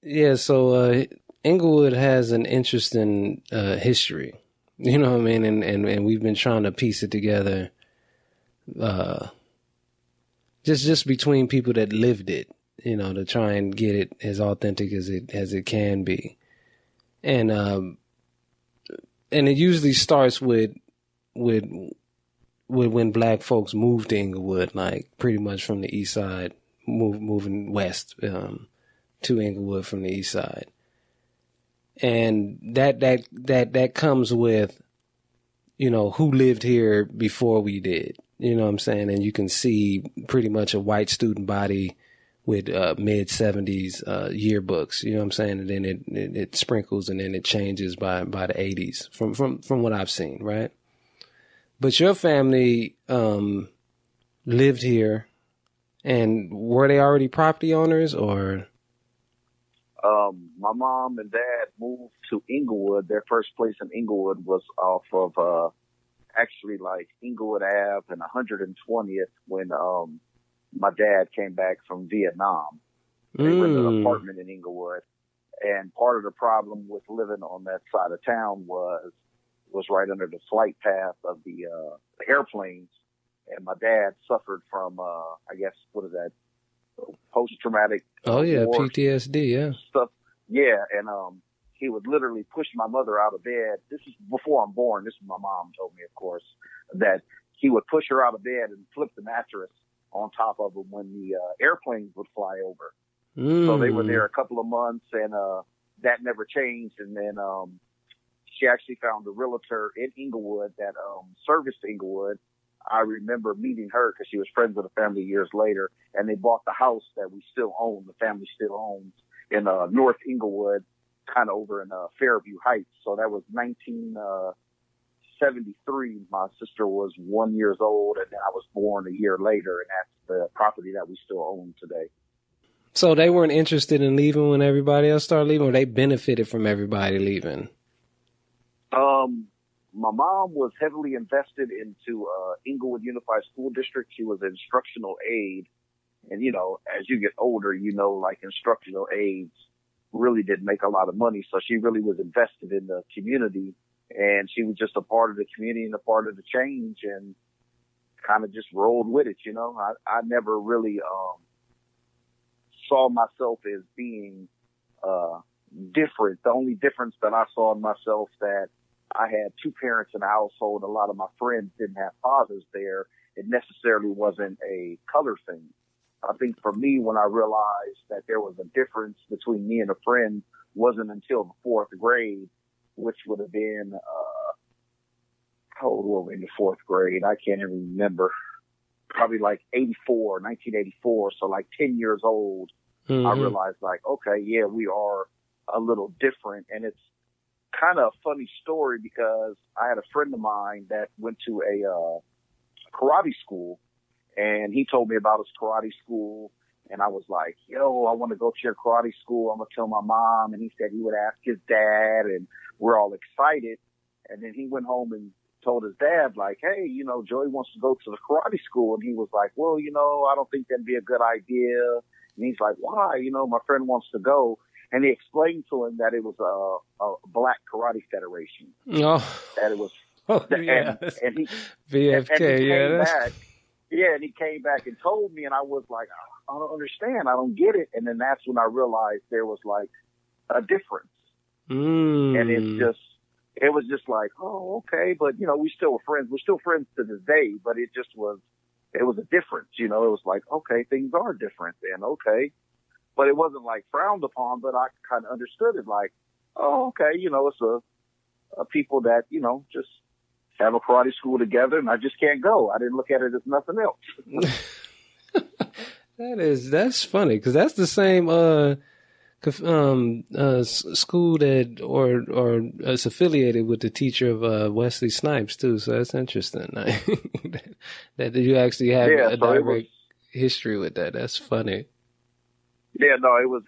Yeah, so Inglewood has an interesting history. You know what I mean? And we've been trying to piece it together uh, just between people that lived it, you know, to try and get it as authentic as it can be. And it usually starts with when black folks moved to Inglewood, like pretty much from the east side, moving west to Inglewood from the east side. And that comes with, you know, who lived here before we did. You know what I'm saying? And you can see pretty much a white student body with mid 70s yearbooks. You know what I'm saying? And then it sprinkles and then it changes by the 80s from what I've seen, right? But your family lived here, and were they already property owners or? My mom and dad moved to Inglewood. Their first place in Inglewood was off of, actually like Inglewood Ave and 120th when, my dad came back from Vietnam. They rented an apartment in Inglewood. And part of the problem with living on that side of town was right under the flight path of the airplanes. And my dad suffered from, I guess, what is that? Post-traumatic. PTSD, yeah. Stuff. Yeah. And, he would literally push my mother out of bed. This is before I'm born. This is my mom told me, of course, that he would push her out of bed and flip the mattress on top of them when the airplanes would fly over. So they were there a couple of months, and that never changed. And then she actually found a realtor in Inglewood that serviced Inglewood. I remember meeting her because she was friends with the family years later, and they bought the house that we still own, the family still owns, in North Inglewood, kind of over in Fairview Heights. So that was 1973. My sister was 1 year old, and then I was born a year later, and that's the property that we still own today. So they weren't interested in leaving when everybody else started leaving, or they benefited from everybody leaving? My mom was heavily invested into Inglewood Unified School District. She was an instructional aide. And, you know, as you get older, you know, like instructional aides really didn't make a lot of money. So she really was invested in the community, and she was just a part of the community and a part of the change, and kind of just rolled with it. You know, I never really, saw myself as being, different. The only difference that I saw in myself that I had two parents in the household. A lot of my friends didn't have fathers there. It necessarily wasn't a color thing. I think for me, when I realized that there was a difference between me and a friend wasn't until the fourth grade, which would have been, how old were we in the fourth grade? I can't even remember. Probably like 1984. So like 10 years old, I realized like, okay, yeah, we are a little different. And it's kind of a funny story because I had a friend of mine that went to a karate school, and he told me about his karate school. And I was like, yo, I want to go to your karate school. I'm going to tell my mom. And he said he would ask his dad, and we're all excited. And then he went home and told his dad, like, hey, you know, Joey wants to go to the karate school. And he was like, well, you know, I don't think that'd be a good idea. And he's like, why? You know, my friend wants to go. And he explained to him that it was a black karate federation. Oh, that it was, yeah. and he, VFK, and he yeah. came back. Yeah, and he came back and told me, and I was like, I don't understand. I don't get it. And then that's when I realized there was like a difference. And it was just like, oh, okay. But, you know, we still were friends. We're still friends to this day, but it was a difference. You know, it was like, okay, things are different then. Okay. But it wasn't like frowned upon, but I kind of understood it like, oh, okay. You know, it's a people that, you know, just have a karate school together, and I just can't go. I didn't look at it as nothing else. That's funny, because that's the same school that or is affiliated with the teacher of Wesley Snipes too. So that's interesting. that you actually have a direct history with that. That's funny. Yeah, no, it was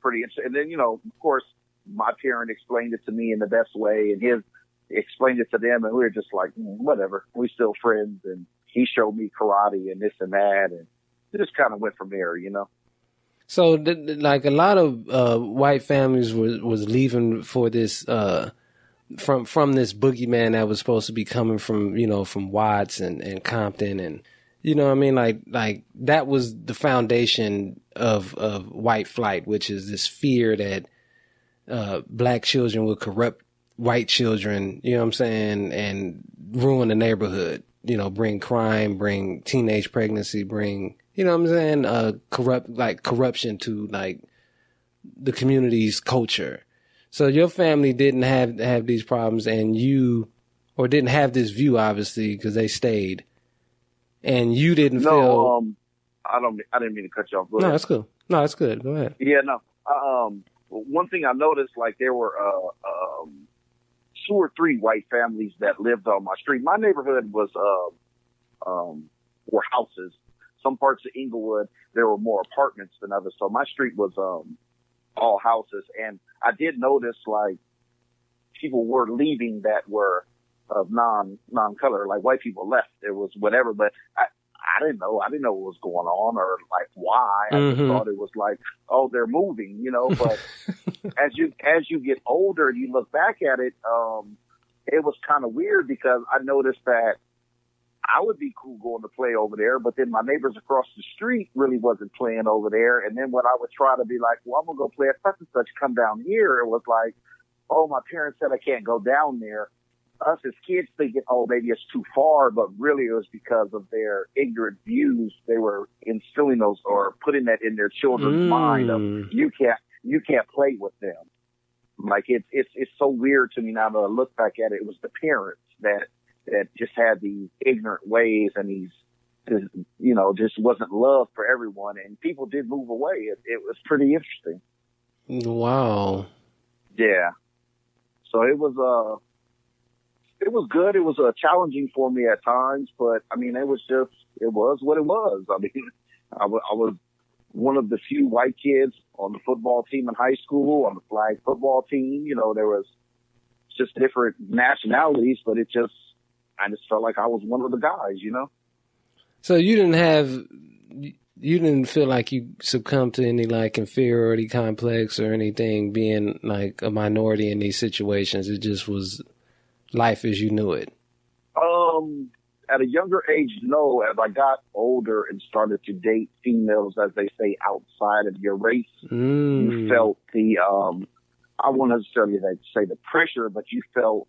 pretty interesting. And then, you know, of course, my parent explained it to me in the best way, and his explained it to them, and we were just like, whatever. We still friends, and he showed me karate and this and that, and it just kind of went from there, you know. So, like a lot of white families was leaving for this from this boogeyman that was supposed to be coming from from Watts and Compton, and you know what I mean, like that was the foundation of white flight, which is this fear that black children will corrupt white children, you know what I'm saying, and ruin the neighborhood, bring crime, bring teenage pregnancy, bring, you know what I'm saying, corruption to like the community's culture. So your family didn't have these problems, and or didn't have this view, obviously, because they stayed, and you didn't feel. I didn't mean to cut you off. Go No, ahead. that's cool. No, that's good. Go ahead. Yeah, no. One thing I noticed, like there were 2 or 3 white families that lived on my street. My neighborhood was were houses. Some parts of Inglewood there were more apartments than others. So my street was all houses, and I did notice like people were leaving that were of non-color, like white people left. There was whatever, but I didn't know. I didn't know what was going on or like why. I just thought it was like, oh, they're moving, But as you get older and you look back at it, it was kind of weird because I noticed that I would be cool going to play over there, but then my neighbors across the street really wasn't playing over there. And then when I would try to be like, well, I'm gonna go play at such and such, come down here, it was like, oh, my parents said I can't go down there. Us as kids thinking, oh, maybe it's too far, but really it was because of their ignorant views. They were instilling those or putting that in their children's mind of you can't play with them. Like it's so weird to me now that I look back at it. It was the parents that just had these ignorant ways and just wasn't love for everyone, and people did move away. It was pretty interesting. Wow. Yeah. So it was good. It was challenging for me at times, but I mean, it was what it was. I mean, I was one of the few white kids on the football team in high school, on the flag football team. There was just different nationalities, but I just felt like I was one of the guys, So you didn't feel like you succumbed to any like inferiority complex or anything being like a minority in these situations. It just was life as you knew it. At a younger age, no. As I got older and started to date females, as they say, outside of your race, you felt the, I won't necessarily say the pressure, but you felt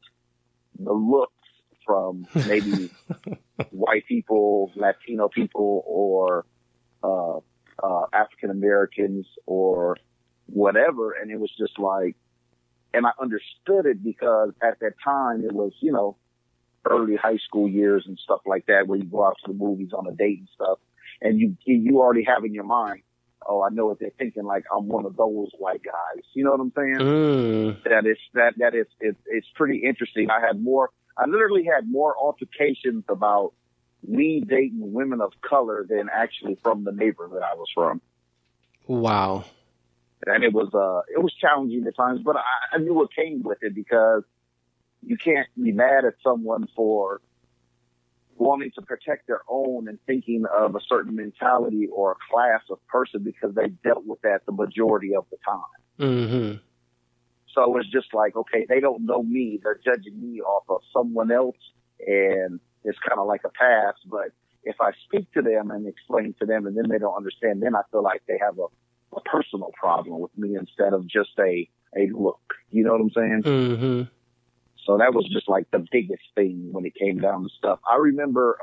the looks from maybe white people, Latino people, or African Americans or whatever. And it was just like, and I understood it because at that time it was, early high school years and stuff like that, where you go out to the movies on a date and stuff, and you already have in your mind, oh, I know what they're thinking, like I'm one of those white guys. You know what I'm saying? It's pretty interesting. I literally had more altercations about me dating women of color than actually from the neighborhood I was from. Wow. And it was challenging at times, but I knew what came with it because you can't be mad at someone for wanting to protect their own and thinking of a certain mentality or a class of person because they dealt with that the majority of the time. Mm-hmm. So it's just like, okay, they don't know me. They're judging me off of someone else, and it's kind of like a pass. But if I speak to them and explain to them and then they don't understand, then I feel like they have a personal problem with me instead of just a look. You know what I'm saying? Mm-hmm. So that was just like the biggest thing when it came down to stuff. I remember,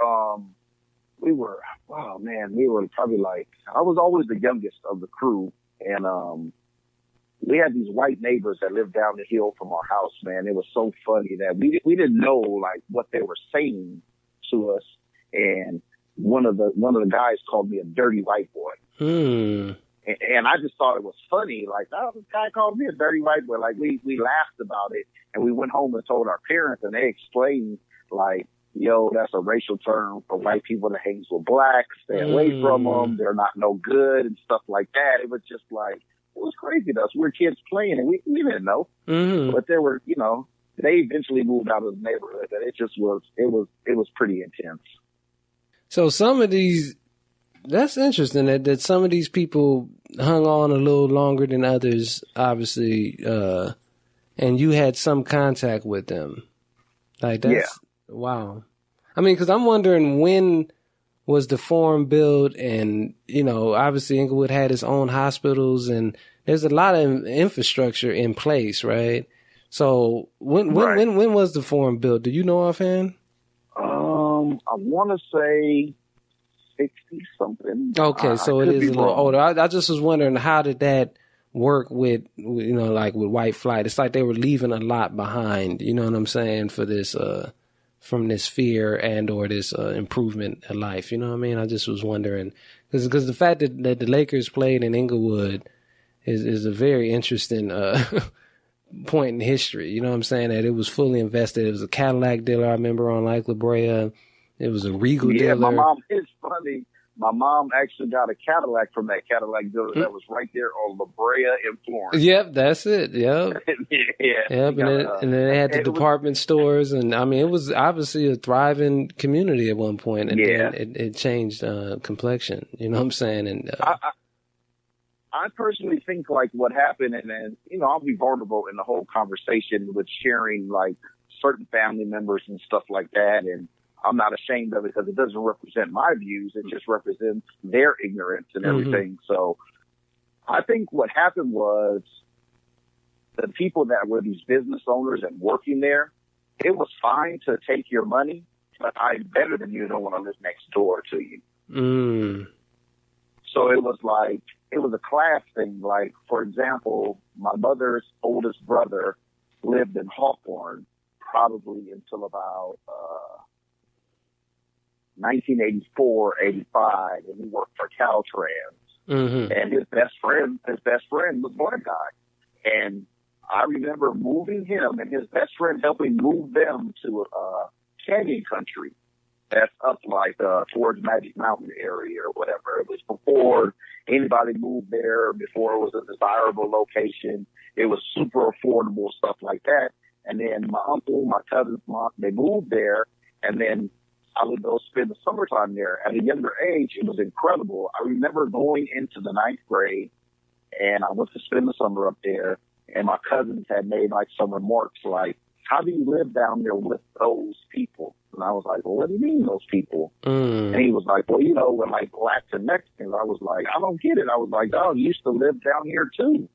we were probably like, I was always the youngest of the crew. And, we had these white neighbors that lived down the hill from our house, man. It was so funny that we didn't know like what they were saying to us. And one of the guys called me a dirty white boy. And I just thought it was funny. Like, oh, this guy called me a dirty white boy. Like, we laughed about it. And we went home and told our parents, and they explained, like, yo, that's a racial term for white people that hangs with blacks. Stay away from them. They're not no good and stuff like that. It was just like, it was crazy to us. We were kids playing, and we didn't know. Mm-hmm. But there were, they eventually moved out of the neighborhood, and it was pretty intense. So some of these That's interesting that some of these people hung on a little longer than others, obviously, and you had some contact with them. Like, that's, wow. I mean, because I'm wondering, when was the forum built? And, you know, obviously Inglewood had its own hospitals, and there's a lot of infrastructure in place, right? So when was the forum built? Do you know offhand? I want to say 60 something. Okay, so it is a little older. I just was wondering, how did that work with, you know, like with white flight? It's like they were leaving a lot behind, you know what I'm saying, for this, from this fear and or this improvement of life, you know what I mean? I just was wondering, because the fact that the Lakers played in Inglewood is a very interesting point in history, you know what I'm saying, that it was fully invested. It was a Cadillac dealer, I remember, on like La Brea. It was a Regal dealer. Yeah, my mom, it's funny. My mom actually got a Cadillac from that Cadillac dealer that was right there on La Brea in Florence. Yep, that's it. Yep. Yeah. Yep, and then they had the department stores, and I mean, it was obviously a thriving community at one point, and then it changed complexion. You know what I'm saying? And I personally think like what happened, and then, you know, I'll be vulnerable in the whole conversation with sharing like certain family members and stuff like that, and I'm not ashamed of it because it doesn't represent my views. It just represents their ignorance and everything. So I think what happened was the people that were these business owners and working there, it was fine to take your money, but I'm better than you, don't want to live next door to you. So it was like, it was a class thing. Like, for example, my mother's oldest brother lived in Hawthorne probably until about 1984, 85, and he worked for Caltrans. And his best friend was a black guy. And I remember moving him and his best friend helping move them to Canyon Country. That's up like towards Magic Mountain area or whatever. It was before anybody moved there, before it was a desirable location. It was super affordable, stuff like that. And then my uncle, my cousin's mom, they moved there, and then I would go spend the summertime there. At a younger age, it was incredible. I remember going into the 9th grade, and I went to spend the summer up there, and my cousins had made like some remarks like, "How do you live down there with those people?" And I was like, "Well, what do you mean those people?" And he was like, "Well, you know, with like blacks and Mexicans." I was like, "I don't get it." I was like, "Oh, you used to live down here too."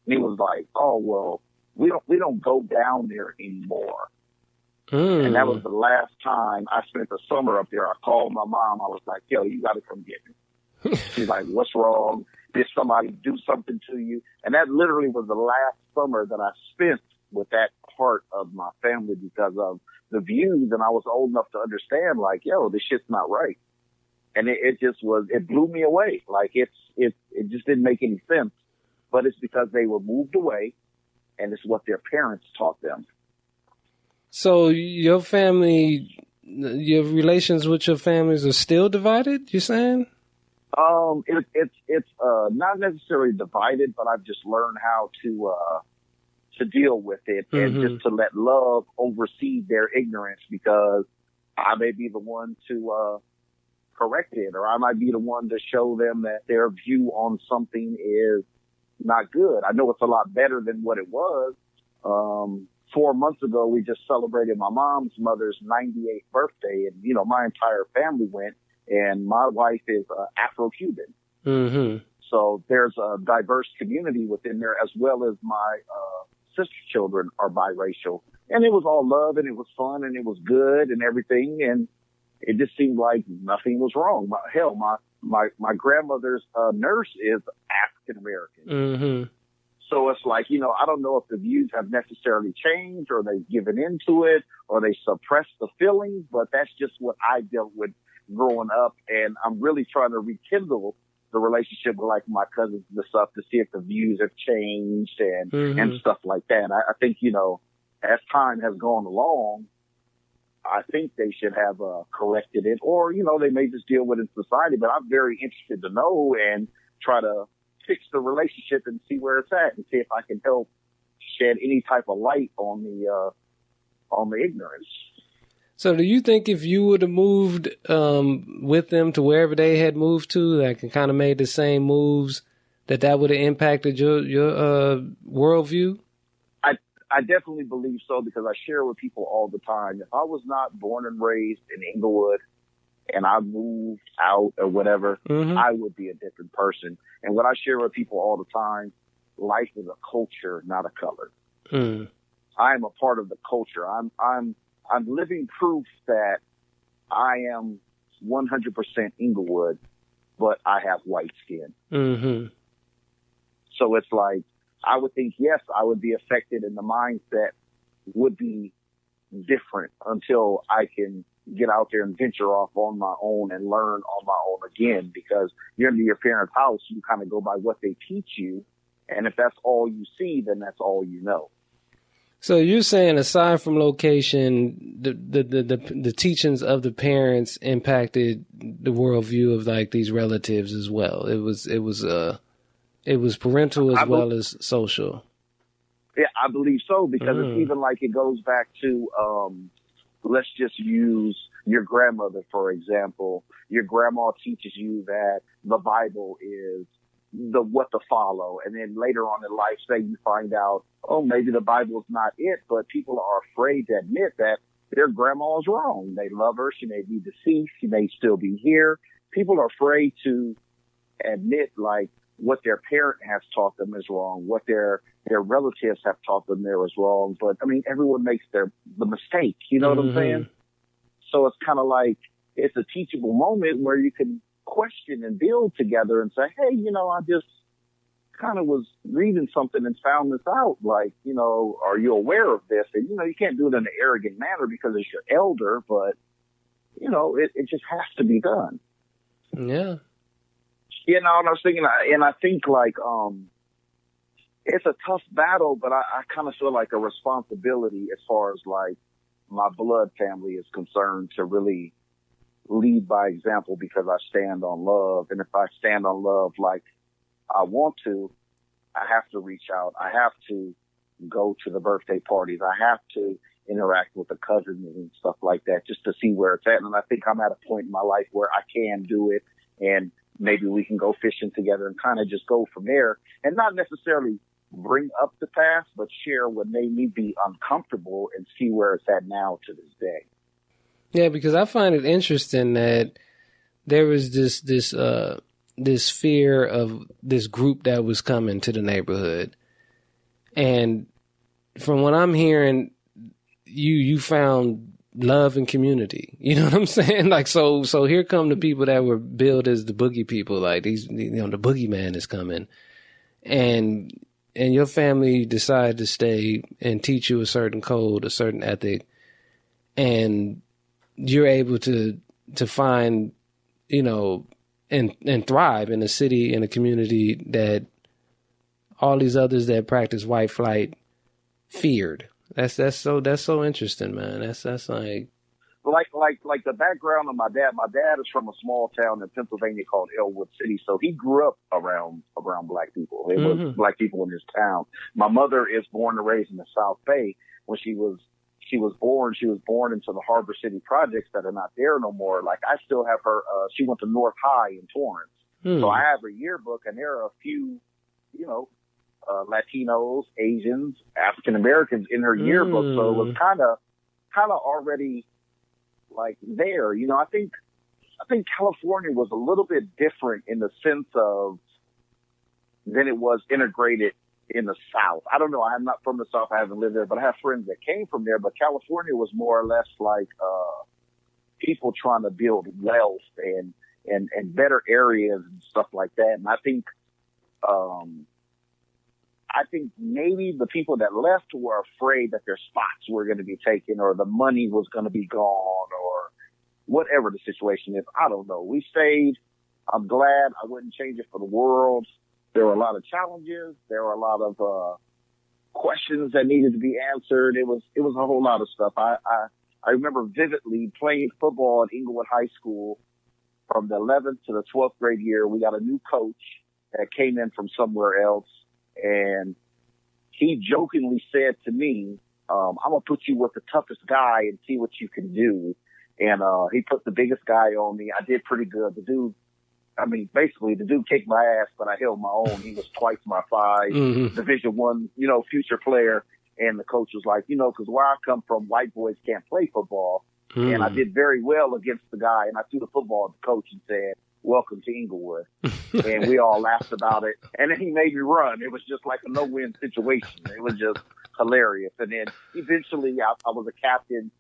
And he was like, "Oh, well, we don't go down there anymore." And that was the last time I spent the summer up there. I called my mom. I was like, "Yo, you got to come get me." She's like, "What's wrong? Did somebody do something to you?" And that literally was the last summer that I spent with that part of my family because of the views. And I was old enough to understand, like, yo, this shit's not right. And it blew me away. Like, it just didn't make any sense. But it's because they were moved away, and it's what their parents taught them. So your family, your relations with your families are still divided, you're saying? It's not necessarily divided, but I've just learned how to deal with it and just to let love oversee their ignorance, because I may be the one to correct it, or I might be the one to show them that their view on something is not good. I know it's a lot better than what it was. 4 months ago, we just celebrated my mom's mother's 98th birthday, and, you know, my entire family went, and my wife is Afro-Cuban. So there's a diverse community within there, as well as my sister children are biracial. And it was all love, and it was fun, and it was good and everything, and it just seemed like nothing was wrong. My grandmother's nurse is African American. So it's like, you know, I don't know if the views have necessarily changed, or they've given into it, or they suppressed the feelings, but that's just what I dealt with growing up. And I'm really trying to rekindle the relationship with like my cousins and stuff to see if the views have changed and stuff like that. I think, you know, as time has gone along, I think they should have corrected it, or, you know, they may just deal with it in society. But I'm very interested to know and try to fix the relationship and see where it's at, and see if I can help shed any type of light on the ignorance. So do you think if you would have moved with them to wherever they had moved to, like, and kind of made the same moves, that would have impacted your worldview? I definitely believe so, because I share with people all the time. If I was not born and raised in Inglewood and I moved out or whatever, I would be a different person. And what I share with people all the time, life is a culture, not a color. I am a part of the culture. I'm living proof that I am 100% Inglewood, but I have white skin. So it's like, I would think, yes, I would be affected, and the mindset would be different until I can get out there and venture off on my own and learn on my own again. Because you're in your parents' house, you kind of go by what they teach you. And if that's all you see, then that's all you know. So you're saying, aside from location, the teachings of the parents impacted the worldview of, like, these relatives as well. It was parental as well as social. Yeah, I believe so, because it's even like, it goes back to, let's just use your grandmother, for example. Your grandma teaches you that the Bible is what to follow. And then later on in life, say you find out, oh, maybe the Bible is not it, but people are afraid to admit that their grandma is wrong. They love her. She may be deceased. She may still be here. People are afraid to admit, like, what their parent has taught them is wrong, what their relatives have taught them there is wrong. But I mean, everyone makes the mistake. You know what I'm saying? So it's kind of like, it's a teachable moment where you can question and build together and say, hey, I just kind of was reading something and found this out. Like, are you aware of this? And, you can't do it in an arrogant manner because it's your elder, but, it just has to be done. Yeah. And I was thinking, and I think, like, it's a tough battle, but I kind of feel like a responsibility as far as, like, my blood family is concerned, to really lead by example, because I stand on love. And if I stand on love like I want to, I have to reach out. I have to go to the birthday parties. I have to interact with the cousins and stuff like that, just to see where it's at. And I think I'm at a point in my life where I can do it, and maybe we can go fishing together and kind of just go from there, and not necessarily bring up the past, but share what made me be uncomfortable and see where it's at now to this day. Yeah, because I find it interesting that there was this fear of this group that was coming to the neighborhood. And from what I'm hearing, you found love and community. You know what I'm saying? Like, so here come the people that were billed as the boogie people, like these, the boogeyman is coming. And your family decided to stay and teach you a certain code, a certain ethic, and you're able to find, and thrive in a city, in a community that all these others that practice white flight feared. That's so interesting, man. That's like the background of my dad. My dad is from a small town in Pennsylvania called Elwood City, so he grew up around black people. There was black people in his town. My mother is born and raised in the South Bay. When she was born into the Harbor City projects that are not there no more. Like, I still have her, she went to North High in Torrance. So I have her yearbook, and there are a few, Latinos, Asians, African Americans in her yearbook. So it was kind of already like there. I think California was a little bit different in the sense of than it was integrated in the South. I don't know. I'm not from the South. I haven't lived there, but I have friends that came from there. But California was more or less like people trying to build wealth and better areas and stuff like that. And I think maybe the people that left were afraid that their spots were going to be taken, or the money was going to be gone, or whatever the situation is. I don't know. We stayed. I'm glad. I wouldn't change it for the world. There were a lot of challenges. There were a lot of questions that needed to be answered. It was a whole lot of stuff. I remember vividly playing football at Inglewood High School from the 11th to the 12th grade year. We got a new coach that came in from somewhere else, and he jokingly said to me, I'm going to put you with the toughest guy and see what you can do. And, he put the biggest guy on me. I did pretty good. Basically the dude kicked my ass, but I held my own. He was twice my size, Division I, future player. And the coach was like, cause where I come from, white boys can't play football. And I did very well against the guy. And I threw the football at the coach and said, welcome to Inglewood. And we all laughed about it. And then he made me run. It was just like a no-win situation. It was just hilarious. And then eventually I was a captain,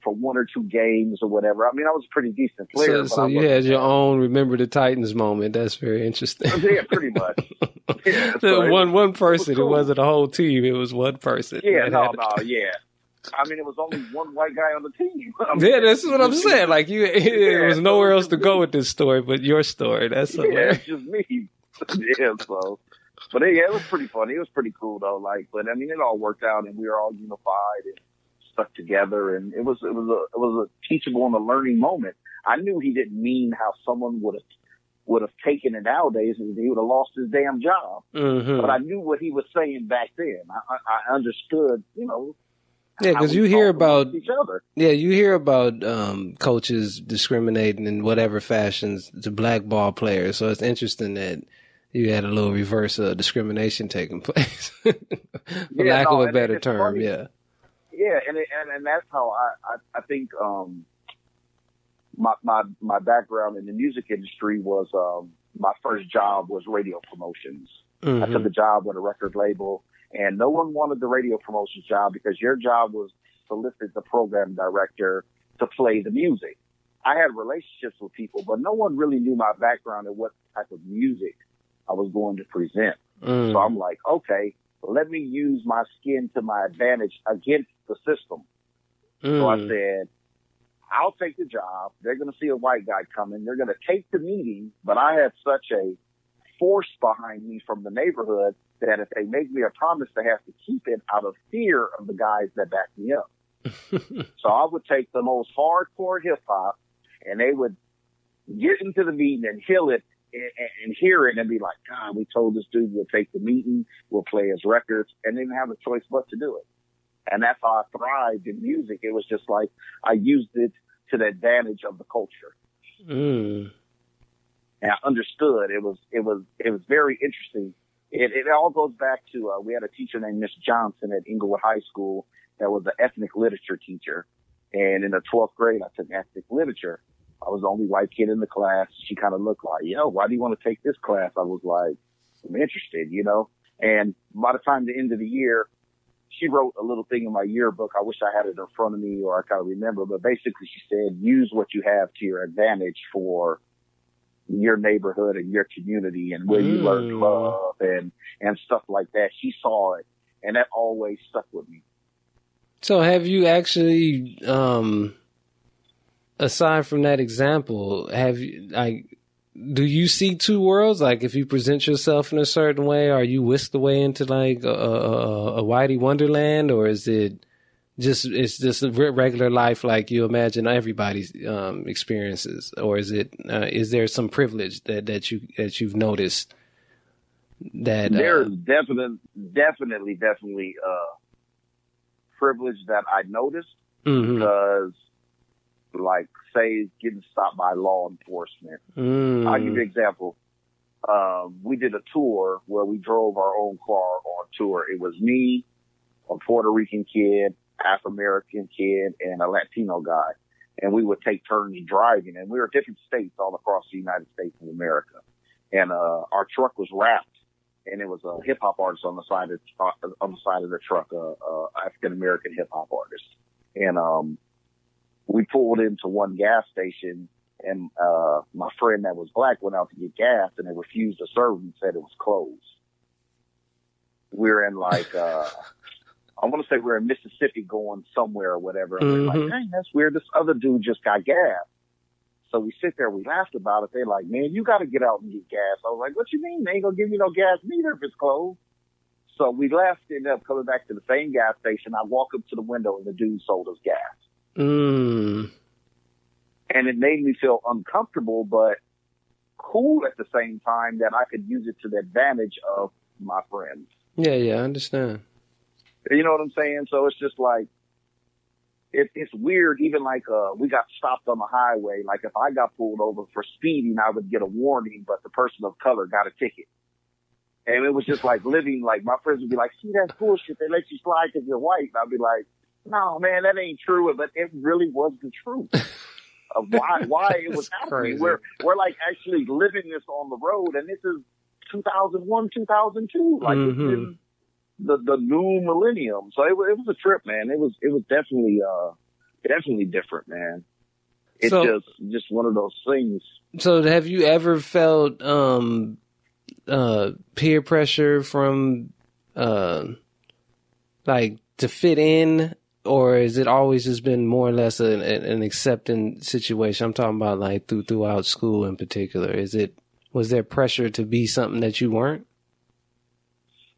for one or two games or whatever. I was a pretty decent player. So you had your own Remember the Titans moment. That's very interesting. Yeah, pretty much. Yeah, so one person. It wasn't a whole team. It was one person. Yeah, yeah. It was only one white guy on the team. Yeah, that's what I'm saying. Like there was nowhere else to go with this story but your story. That's hilarious. It's just me. Yeah, so. But yeah, it was pretty funny. It was pretty cool though. It all worked out and we were all unified and stuck together, and it was a teachable and a learning moment. I knew he didn't mean how someone would have taken it nowadays, and he would have lost his damn job. But I knew what he was saying back then. I understood, Yeah, because you hear about coaches discriminating in whatever fashions to blackball players. So it's interesting that you had a little reverse discrimination taking place, for lack of a better term. Funny. Yeah. Yeah, and that's how I think my background in the music industry was my first job was radio promotions. I took a job with a record label, and no one wanted the radio promotions job because your job was to solicit the program director to play the music. I had relationships with people, but no one really knew my background and what type of music I was going to present. So I'm like, okay, let me use my skin to my advantage against the system. So I said, I'll take the job. They're going to see a white guy coming. They're going to take the meeting, but I had such a force behind me from the neighborhood that if they make me a promise, they have to keep it out of fear of the guys that back me up. So I would take the most hardcore hip hop and they would get into the meeting and hear it and be like, God, we told this dude we'll take the meeting, we'll play his records, and they didn't have a choice but to do it. And that's how I thrived in music. It was just like I used it to the advantage of the culture. And I understood. It was very interesting. It all goes back to we had a teacher named Miss Johnson at Inglewood High School that was an ethnic literature teacher. And in the 12th grade, I took ethnic literature. I was the only white kid in the class. She kind of looked like, why do you want to take this class? I was like, I'm interested, And by the time the end of the year, she wrote a little thing in my yearbook. I wish I had it in front of me or I kind of remember, but basically she said, use what you have to your advantage for your neighborhood and your community and where you learn love and stuff like that. She saw it and that always stuck with me. So have you actually, aside from that example, do you see two worlds? Like if you present yourself in a certain way, are you whisked away into like a whitey wonderland, or is it just a regular life like you imagine everybody's experiences, or is there some privilege that you've noticed that there's definitely privilege that I noticed because like say getting stopped by law enforcement. I'll give you an example. We did a tour where we drove our own car on tour. It was me, a Puerto Rican kid, Afro-American kid, and a Latino guy. And we would take turns driving, and we were different states all across the United States of America. And our truck was wrapped, and it was a hip hop artist on the side of the truck, African American hip hop artist. And we pulled into one gas station, and my friend that was black went out to get gas, and they refused to serve him and said it was closed. We're in like I want to say we're in Mississippi going somewhere or whatever. And we're like, dang, that's weird. This other dude just got gas. So we sit there, we laughed about it. They're like, man, you got to get out and get gas. I was like, what you mean? They ain't going to give me no gas neither if it's closed. So we left, ended up coming back to the same gas station. I walk up to the window and the dude sold us gas. And it made me feel uncomfortable, but cool at the same time that I could use it to the advantage of my friends. Yeah, I understand. You know what I'm saying? So it's just like, it's weird. Even like, we got stopped on the highway. Like if I got pulled over for speeding, I would get a warning, but the person of color got a ticket. And it was just like living, like my friends would be like, see, that's bullshit. They let you slide because you're white. And I'd be like, no, man, that ain't true. But it really was the truth of why it was happening. We're like actually living this on the road. And this is 2001, 2002. Like it's been the new millennium. So it was a trip, man. It was definitely different, man. It's just one of those things. So have you ever felt, peer pressure from, like to fit in, or is it always just been more or less an accepting situation? I'm talking about like throughout school in particular. Was there pressure to be something that you weren't?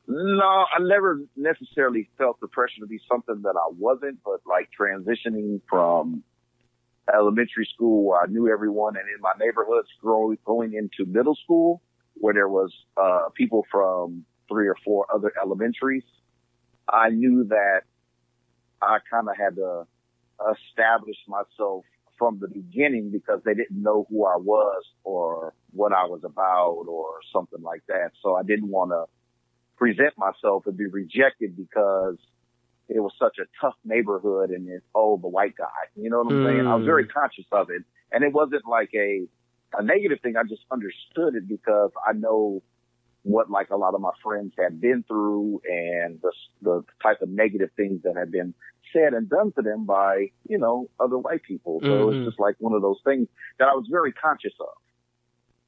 No, I never necessarily felt the pressure to be something that I wasn't, but like transitioning from elementary school where I knew everyone and in my neighborhoods going into middle school where there was people from 3 or 4 other elementaries, I knew that I kind of had to establish myself from the beginning because they didn't know who I was or what I was about or something like that. So I didn't want to present myself and be rejected because it was such a tough neighborhood and it's, the white guy. You know what I'm saying? I was very conscious of it. And it wasn't like a negative thing. I just understood it because I know what like a lot of my friends had been through and the type of negative things that had been said and done to them by, other white people. So it's just like one of those things that I was very conscious of.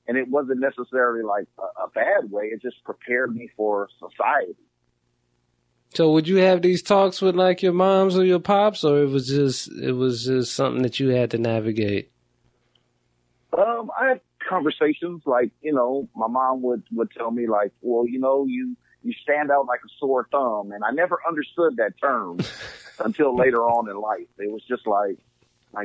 And it wasn't necessarily like a bad way. It just prepared me for society. So would you have these talks with like your moms or your pops, or it was just something that you had to navigate? I had conversations like, my mom would tell me like, well, you stand out like a sore thumb. And I never understood that term until later on in life. It was just like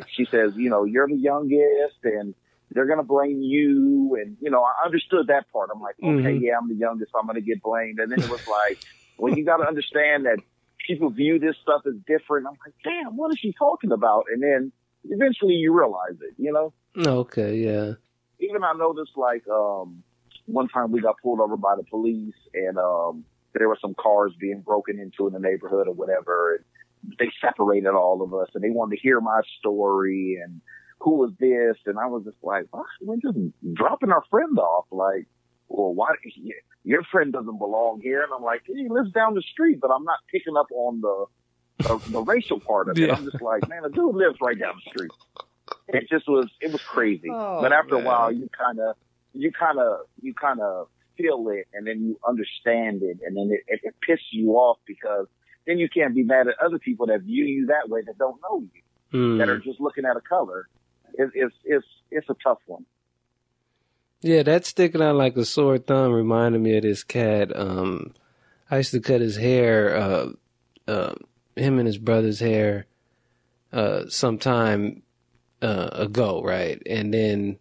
she says, you're the youngest and they're going to blame you. And, I understood that part. I'm like, okay, yeah, I'm the youngest. I'm going to get blamed. And then it was like, well, you got to understand that people view this stuff as different. I'm like, damn, what is she talking about? And then eventually you realize it, Okay, yeah. Even I noticed like, one time we got pulled over by the police and, there were some cars being broken into in the neighborhood or whatever. And they separated all of us and they wanted to hear my story and who was this? And I was just like, we're just dropping our friend off. Like, well, why? Your friend doesn't belong here. And I'm like, he lives down the street, but I'm not picking up on the racial part of it. Yeah. I'm just like, man, the dude lives right down the street. It was crazy. But after a while, you kind of feel it and then you understand it. And then it pisses you off because then you can't be mad at other people that view you that way that don't know you, that are just looking at a color. It's a tough one. Yeah, that sticking out like a sore thumb reminded me of this cat. I used to cut his hair, him and his brother's hair, some time ago, right? And then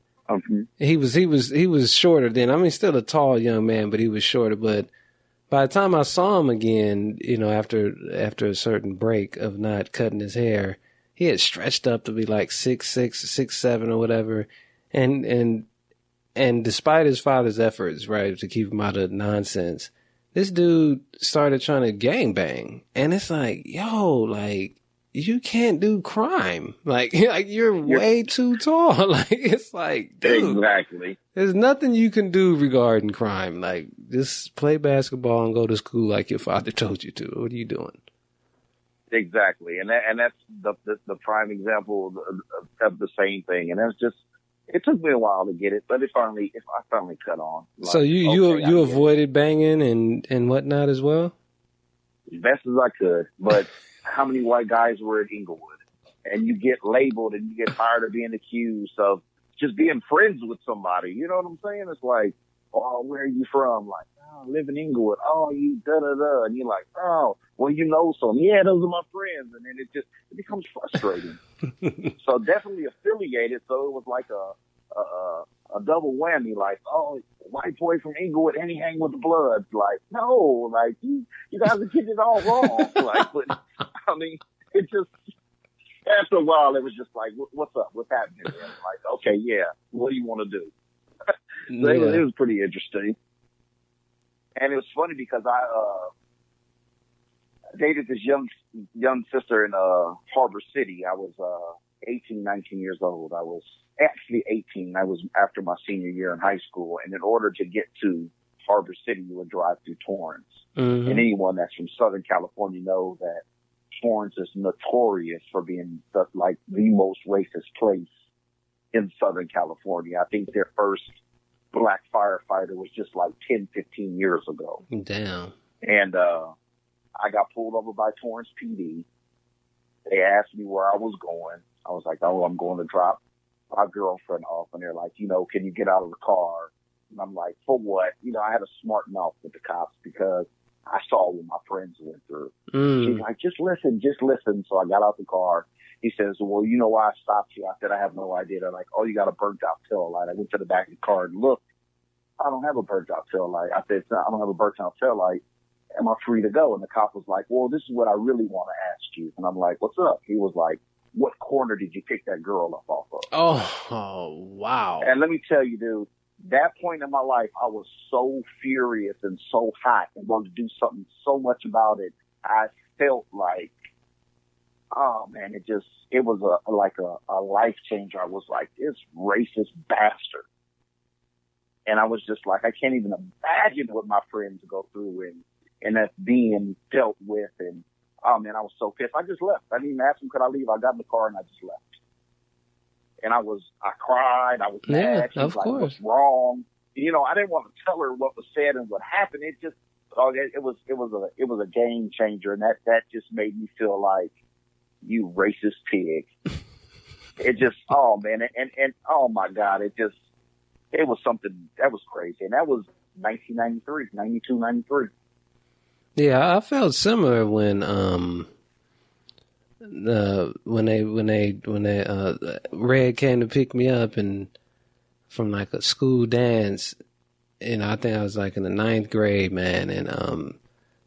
he was shorter then. I mean, still a tall young man, but he was shorter. But by the time I saw him again, after a certain break of not cutting his hair, he had stretched up to be like 6'6", 6'7", or whatever. And despite his father's efforts, right, to keep him out of nonsense, this dude started trying to gangbang. And it's like, yo, like, you can't do crime. Like you're way too tall. Like, it's like, dude, exactly. There's nothing you can do regarding crime. Like, just play basketball and go to school like your father told you to. What are you doing? Exactly. And that's the prime example of the same thing. And that's just, it took me a while to get it, but I finally cut on. Like, so you avoided banging and whatnot as well? As best as I could. But how many white guys were at Inglewood? And you get labeled and you get tired of being accused of just being friends with somebody. You know what I'm saying? It's like, oh, where are you from? Like, oh, I live in Inglewood. Oh, you da-da-da. And you're like, oh, well, you know some. Yeah, those are my friends. And then it becomes frustrating. So definitely affiliated. So it was like a a double whammy, like, oh, white boy from Inglewood and he hang with the Bloods. Like, no, like, you guys are getting it all wrong. Like, but, I mean, it just, after a while, it was just like, what's up? What's happening? And I'm like, okay, yeah, what do you want to do? So it was pretty interesting. And it was funny because I dated this young sister in Harbor City. I was 18, 19 years old. I was actually 18. I was after my senior year in high school. And in order to get to Harbor City, you would drive through Torrance. Mm-hmm. And anyone that's from Southern California knows that Torrance is notorious for being the most racist place in Southern California. I think their first black firefighter was just like 10, 15 years ago. Damn. And I got pulled over by Torrance PD. They asked me where I was going. I was like, oh, I'm going to drop my girlfriend off. And they're like, can you get out of the car? And I'm like, for what? I had to smarten off with the cops because I saw what my friends went through. She's like, just listen. So I got out the car. He says, well, you know why I stopped you? I said, I have no idea. They're like, oh, you got a burnt out tail light. I went to the back of the car and looked. I don't have a burnt out tail light. I said, I don't have a burnt out tail light. Am I free to go? And the cop was like, well, this is what I really want to ask you. And I'm like, what's up? He was like, what corner did you pick that girl up off of? Oh, wow. And let me tell you, dude, that point in my life, I was so furious and so hot and wanted to do something so much about it. I felt like, oh man, it was a life changer. I was like, this racist bastard. And I was just like, I can't even imagine what my friends go through and that's being dealt with. And oh man, I was so pissed. I just left. I didn't even ask him, could I leave? I got in the car and I just left. And I cried. I was mad. She was like, what's wrong? I didn't want to tell her what was said and what happened. It just, it was a game changer. And that just made me feel like, you racist pig. It just, oh man. And oh my God, it was something that was crazy. And that was 1993, 92, 93. Yeah, I felt similar when Red came to pick me up and from like a school dance, I think I was like in the 9th grade, man, and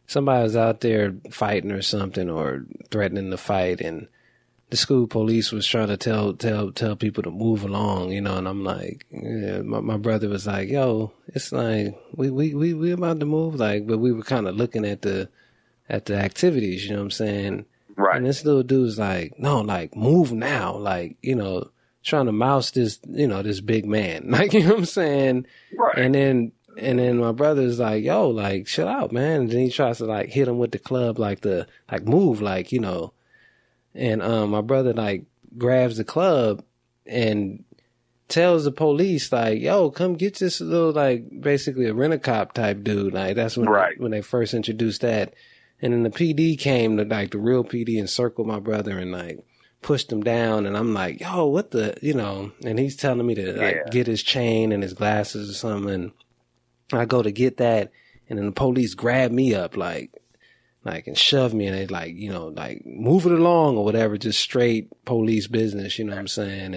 somebody was out there fighting or something or threatening to fight, and the school police was trying to tell people to move along, and I'm like, yeah, my brother was like, yo, it's like we about to move, like, but we were kind of looking at the activities, you know what I'm saying? Right. And this little dude's like, no, like, move now, like, trying to mouse this, this big man, like, you know what I'm saying? Right. And then my brother's like, yo, like, chill out, man. And then he tries to like hit him with the club, like move, like, And my brother like grabs the club and tells the police like, yo, come get this little, like, basically a rent-a-cop type dude. Like, that's when they first introduced that. And then the PD came, the real PD, and circled my brother and like pushed him down. And I'm like, yo, what the, and he's telling me to like get his chain and his glasses or something. And I go to get that, and then the police grab me up like and shove me, and they like, like move it along or whatever, just straight police business, you know what I'm saying?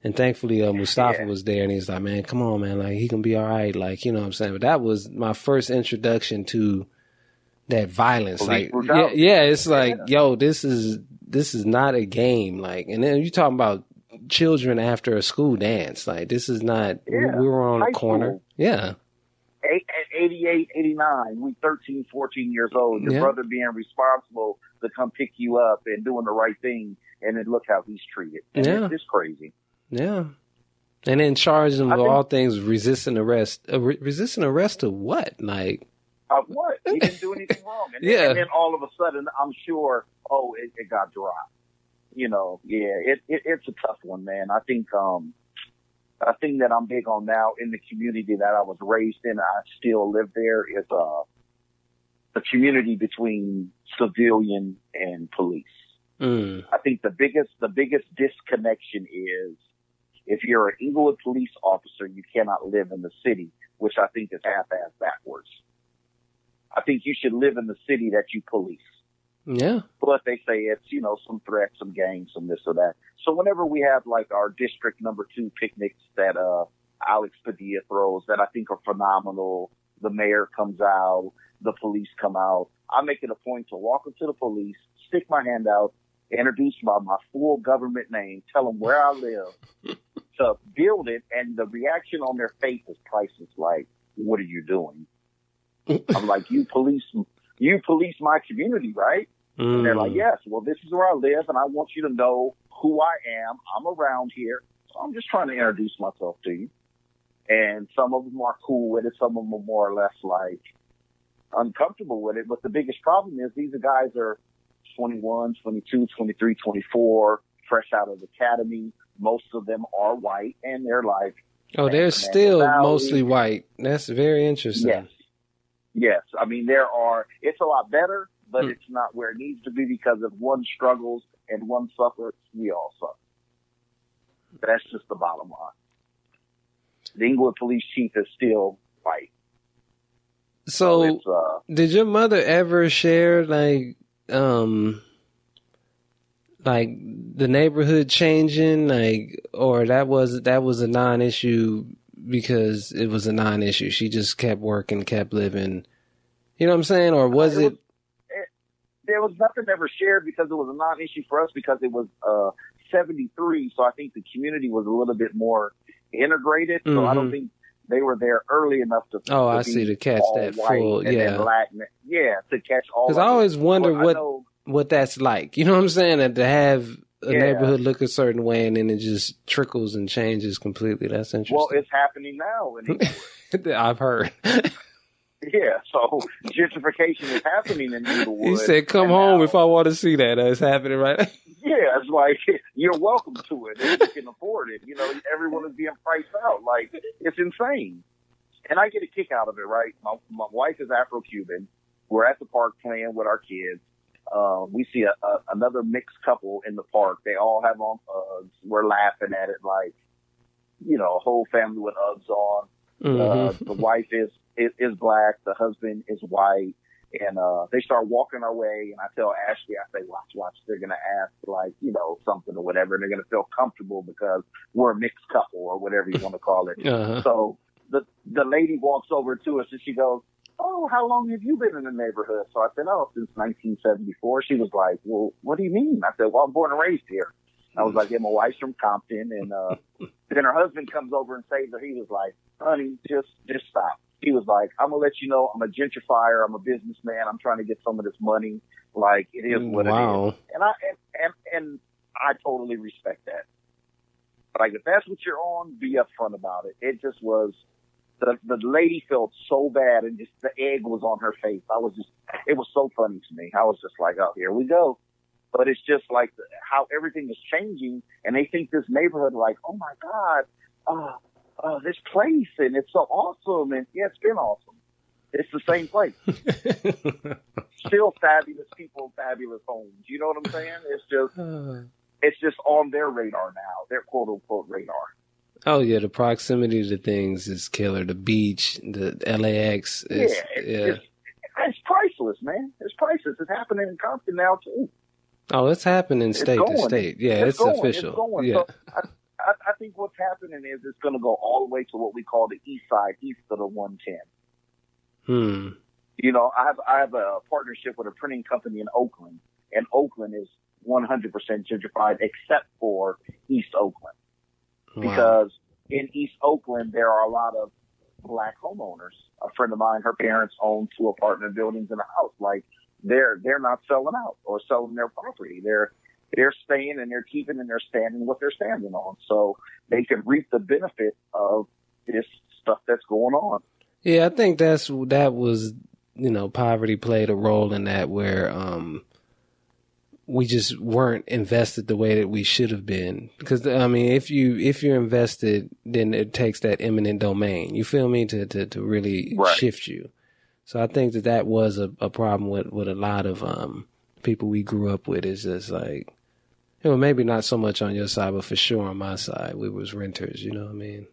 And thankfully Mustafa was there, and he's like, man, come on, man, like he can be all right, like, you know what I'm saying? But that was my first introduction to that violence. Police like, it's like, yo, this is not a game, like, and then you talking about children after a school dance, like this is not, we were on a corner. School. Yeah. 88, 89, we 13, 14 years old. Your brother being responsible to come pick you up and doing the right thing, and then look how he's treated. And it's crazy. Yeah. And then charge him with all things resisting arrest. Resisting arrest of what? Like, of what? He didn't do anything wrong. And then all of a sudden, I'm sure, it got dropped. It's a tough one, man. I think, a thing that I'm big on now in the community that I was raised in, I still live there, is the community between civilian and police. I think the biggest disconnection is if you're an Inglewood police officer, you cannot live in the city, which I think is half-ass backwards. I think you should live in the city that you police. Yeah. But they say it's, some threats, some gangs, some this or that. So whenever we have like our district number 2 picnics that, Alex Padilla throws that I think are phenomenal. The mayor comes out, the police come out. I make it a point to walk up to the police, stick my hand out, introduce my full government name, tell them where I live, to build it, and the reaction on their face is priceless. Like, what are you doing? I'm like, you police my community, right? And they're like, yes, well, this is where I live, and I want you to know who I am. I'm around here, so I'm just trying to introduce myself to you. And some of them are cool with it. Some of them are more or less like uncomfortable with it. But the biggest problem is these guys are 21, 22, 23, 24, fresh out of the academy. Most of them are white, and they're like, oh, they're still mostly white. That's very interesting. Yes. Yes. I mean, it's a lot better, but it's not where it needs to be, because if one struggles and one suffers, we all suffer. That's just the bottom line. The Inglewood police chief is still white. So did your mother ever share like the neighborhood changing, like, or that was a non-issue because it was a non-issue? She just kept working, kept living. You know what I'm saying? Or was it? There was nothing ever shared because it was a non-issue for us, because it was 73. So I think the community was a little bit more integrated. So I don't think they were there early enough to. Oh, I see, to catch that full, yeah. Latin, yeah, to catch all. Because I always wonder what that's like. You know what I'm saying? And to have a neighborhood look a certain way and then it just trickles and changes completely. That's interesting. Well, it's happening now. I've heard. Yeah, so gentrification is happening in Inglewood. He said, come home if I want to see that. It's happening right now. Yeah, it's like, you're welcome to it if you can afford it. You know, everyone is being priced out. Like, it's insane. And I get a kick out of it, right? My wife is Afro-Cuban. We're at the park playing with our kids. We see another mixed couple in the park. They all have on Uggs. We're laughing at it like, you know, a whole family with Uggs on. The wife is black, the husband is white, and they start walking our way, and I tell Ashley, I say, watch, they're gonna ask, like, you know, something or whatever, and they're gonna feel comfortable because we're a mixed couple or whatever you want to call it. So the lady walks over to us and she goes, oh, how long have you been in the neighborhood? So I said, oh, since 1974. She was like, well, what do you mean? I said, well, I'm born and raised here. I was like, yeah, my wife's from Compton, and then her husband comes over and saves her. He was like, honey, just stop. He was like, I'm gonna let you know I'm a gentrifier, I'm a businessman, I'm trying to get some of this money. Like, it is what it is. And I totally respect that. Like, if that's what you're on, be upfront about it. It just was, the lady felt so bad, and just the egg was on her face. It was so funny to me. I was just like, oh, here we go. But it's just like how everything is changing, and they think this neighborhood, like, oh my God, this place, and it's so awesome, and yeah, it's been awesome. It's the same place. Still fabulous people, fabulous homes. You know what I'm saying? It's just on their radar now, their quote unquote radar. Oh yeah, the proximity to things is killer. The beach, the LAX. It's priceless, man. It's priceless. It's happening in Compton now too. Oh, it's happening state to state. Yeah, it's official. It's going. Yeah. So I think what's happening is it's going to go all the way to what we call the east side, east of the 110. You know, I have a partnership with a printing company in Oakland, and Oakland is 100% gentrified except for East Oakland. Wow. Because in East Oakland, there are a lot of black homeowners. A friend of mine, her parents own 2 apartment buildings and a house. Like, they're not selling out or selling their property. They're staying, and they're keeping, and they're standing what they're standing on. So they can reap the benefit of this stuff that's going on. Yeah, I think that was, you know, poverty played a role in that, where we just weren't invested the way that we should have been. Because I mean, if you're invested, then it takes that eminent domain. You feel me, to really shift you. So I think that was a problem with a lot of people we grew up with. Is just like, you know, maybe not so much on your side, but for sure on my side, we was renters. You know what I mean?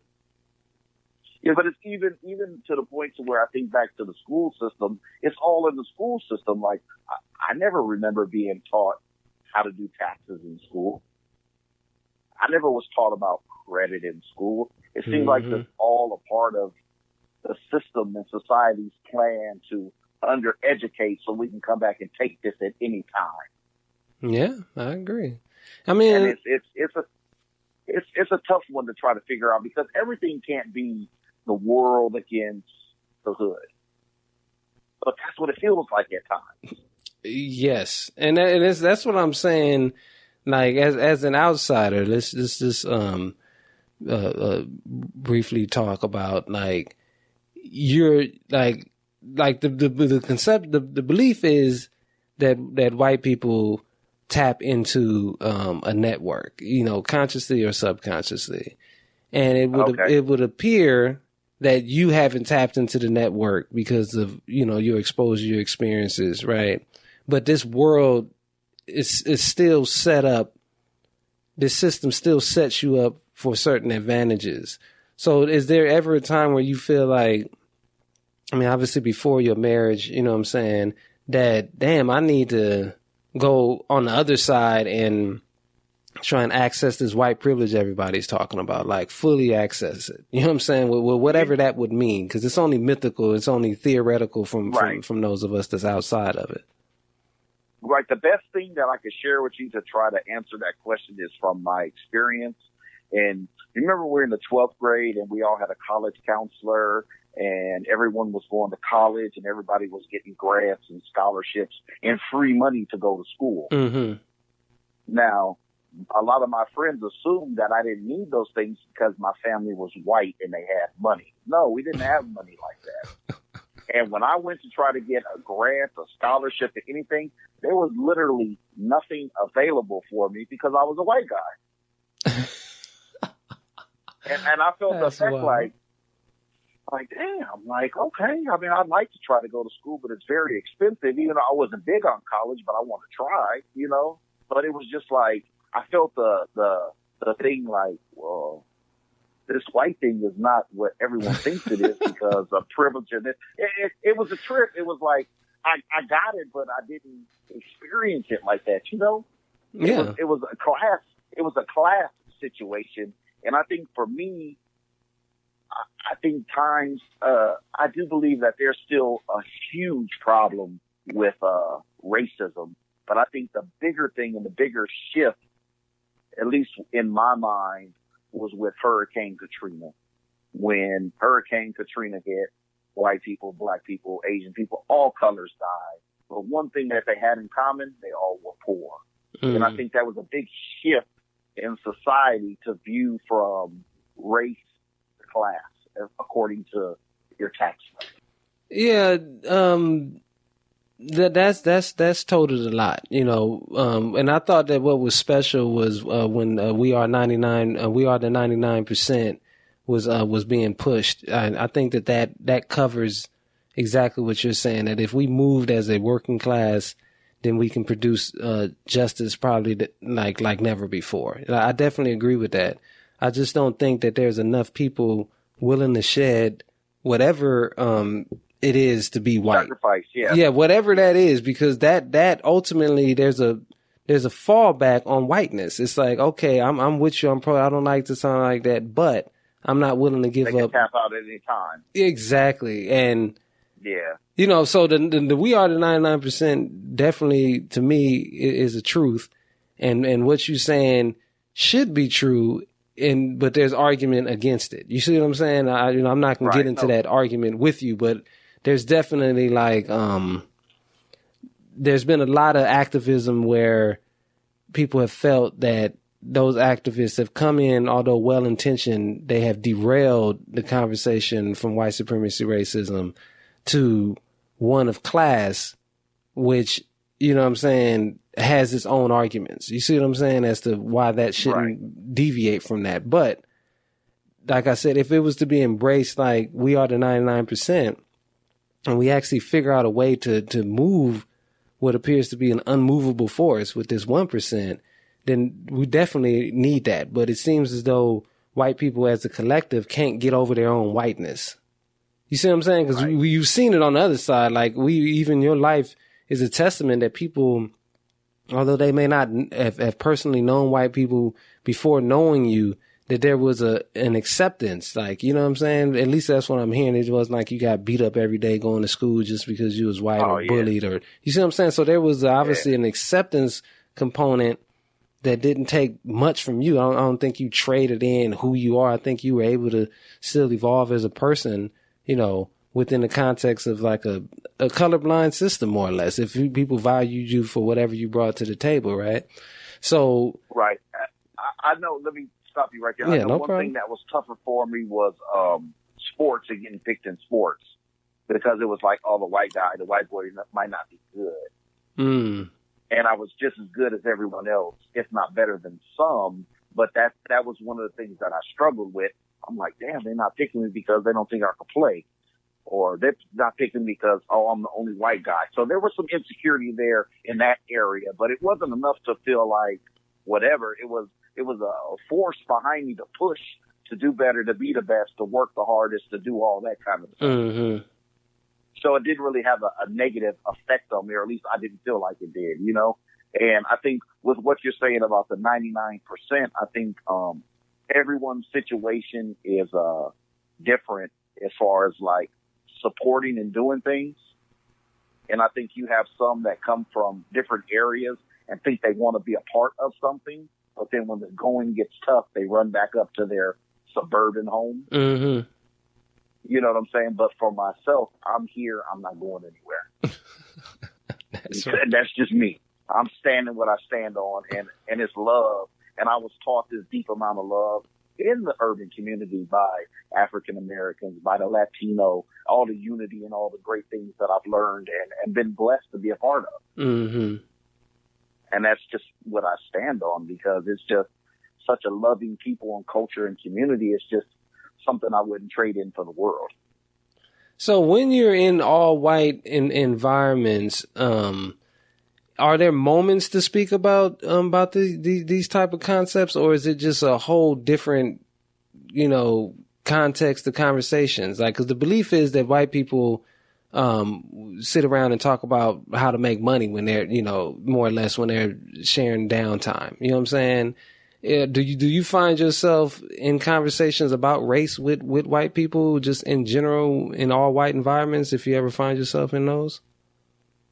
Yeah, but it's even to the point to where I think back to the school system. It's all in the school system. Like, I never remember being taught how to do taxes in school. I never was taught about credit in school. It seems like that's all a part of the system and society's plan to undereducate so we can come back and take this at any time. Yeah, I agree. I mean, and it's a tough one to try to figure out because everything can't be the world against the hood. But that's what it feels like at times. Yes, and that's what I'm saying. Like as an outsider, let's just briefly talk about like you're like the concept. The belief is that white people tap into a network, consciously or subconsciously, and it would appear that you haven't tapped into the network because of your exposure, your experiences, right? But this world is still set up. This system still sets you up for certain advantages. So is there ever a time where you feel like, I mean, obviously before your marriage, you know what I'm saying, that, damn, I need to go on the other side and try and access this white privilege everybody's talking about, like fully access it. You know what I'm saying? Well, whatever that would mean, because it's only mythical, it's only theoretical from those of us that's outside of it. Right. The best thing that I could share with you to try to answer that question is from my experience. And remember, we're in the 12th grade and we all had a college counselor and everyone was going to college and everybody was getting grants and scholarships and free money to go to school. Mm-hmm. Now, a lot of my friends assumed that I didn't need those things because my family was white and they had money. No, we didn't have money like that. And when I went to try to get a grant, a scholarship, or anything, there was literally nothing available for me because I was a white guy. and I felt the effect like, damn, like, okay. I mean, I'd like to try to go to school, but it's very expensive. Even though I wasn't big on college, but I want to try, But it was just like, I felt the thing like, well, this white thing is not what everyone thinks it is because of privilege. And it was a trip. It was like, I got it, but I didn't experience it like that, Yeah. It was a class situation. And I think for me, I think times, I do believe that there's still a huge problem with, racism. But I think the bigger thing and the bigger shift, at least in my mind, was with Hurricane Katrina. When Hurricane Katrina hit, white people, black people, Asian people, all colors died. But one thing that they had in common, they all were poor. Mm. And I think that was a big shift in society to view from race to class, according to your tax rate. Yeah, that's told it a lot, and I thought that what was special was when we are the 99% was being pushed. I think that covers exactly what you're saying, that if we moved as a working class, then we can produce justice probably like never before. I definitely agree with that. I just don't think that there's enough people willing to shed whatever it is to be white. Sacrifice, yeah. Yeah, whatever that is, because that ultimately there's a fallback on whiteness. It's like, okay, I'm with you, I don't like to sound like that, but I'm not willing to give up. They can tap out at any time. Exactly. And yeah. So the we are the 99% definitely to me is a truth. And what you're saying should be true, but there's argument against it. You see what I'm saying? I'm not going to get into that argument with you, but there's definitely there's been a lot of activism where people have felt that those activists have come in, although well-intentioned, they have derailed the conversation from white supremacy racism to one of class, which, has its own arguments. You see what I'm saying? As to why that shouldn't deviate from that. But like I said, if it was to be embraced like we are the 99%, and we actually figure out a way to move what appears to be an unmovable force with this 1%, then we definitely need that. But it seems as though white people as a collective can't get over their own whiteness. You see what I'm saying? Because you've seen it on the other side. Like even your life is a testament that people although they may not have personally known white people before knowing you, that there was an acceptance, like, you know what I'm saying? At least that's what I'm hearing. It wasn't like you got beat up every day going to school just because you was white or bullied or, you see what I'm saying? So there was obviously an acceptance component that didn't take much from you. I don't think you traded in who you are. I think you were able to still evolve as a person, you know, within the context of like a colorblind system, more or less, if people valued you for whatever you brought to the table, right? So. Right. I know, let me stop you right there. Yeah, I know no one problem. thing that was tougher for me was sports and getting picked in sports, because it was like, oh, the white boy might not be good. And I was just as good as everyone else, if not better than some. But that was one of the things that I struggled with. I'm like, damn, they're not picking me because they don't think I can play, or they're not picking me because, oh, I'm the only white guy. So there was some insecurity there in that area, but it wasn't enough to feel like whatever. It was a force behind me to push, to do better, to be the best, to work the hardest, to do all that kind of stuff. Mm-hmm. So it didn't really have a negative effect on me, or at least I didn't feel like it did, you know? And I think with what you're saying about the 99%, I think everyone's situation is different as far as like supporting and doing things. And I think you have some that come from different areas and think they want to be a part of something, but then when the going gets tough, they run back up to their suburban home. Mm-hmm. You know what I'm saying? But for myself, I'm here. I'm not going anywhere. That's just me. I'm standing what I stand on, and it's love. And I was taught this deep amount of love in the urban community by African Americans, by the Latino, all the unity and all the great things that I've learned and been blessed to be a part of. Mm-hmm. And that's just what I stand on, because it's just such a loving people and culture and community. It's just something I wouldn't trade in for the world. So when you're in all white environments, are there moments to speak about these type of concepts, or is it just a whole different, you know, context of conversations? Like, because the belief is that white people sit around and talk about how to make money when they're, you know, more or less when they're sharing downtime. You know what I'm saying? Do you find yourself in conversations about race with white people, just in general, in all white environments, if you ever find yourself in those?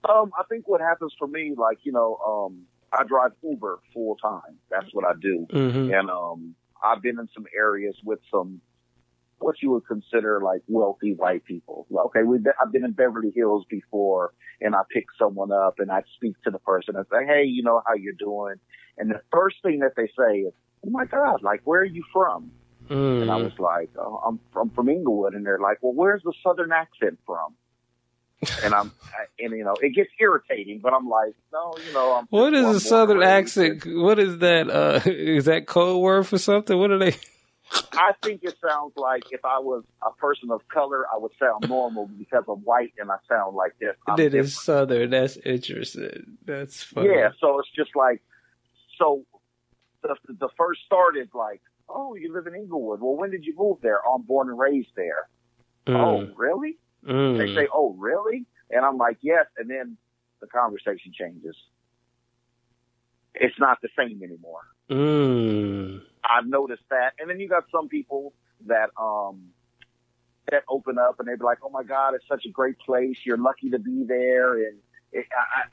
I think what happens for me, like, you know, I drive Uber full time. That's what I do. Mm-hmm. And I've been in some areas with some, what you would consider like wealthy white people. Okay, I've been in Beverly Hills before, and I pick someone up and I speak to the person and say, hey, you know, how you're doing? And the first thing that they say is, oh my God, like, where are you from? And I was like, oh, I'm from Inglewood. And they're like, well, where's the Southern accent from? And you know, it gets irritating, but I'm like, no, you know, what is a Southern accent? What is that? Is that code word for something? What are they? I think it sounds like if I was a person of color, I would sound normal. Because I'm white and I sound like this. That is Southern. That's interesting. That's funny. Yeah. So it's just like, so the first start is like, oh, you live in Inglewood. Well, when did you move there? Oh, I'm born and raised there. Oh, really? They say, oh, really? And I'm like, yes. And then the conversation changes. It's not the same anymore. I've noticed that. And then you got some people that open up and they be like, oh my God, it's such a great place. You're lucky to be there. And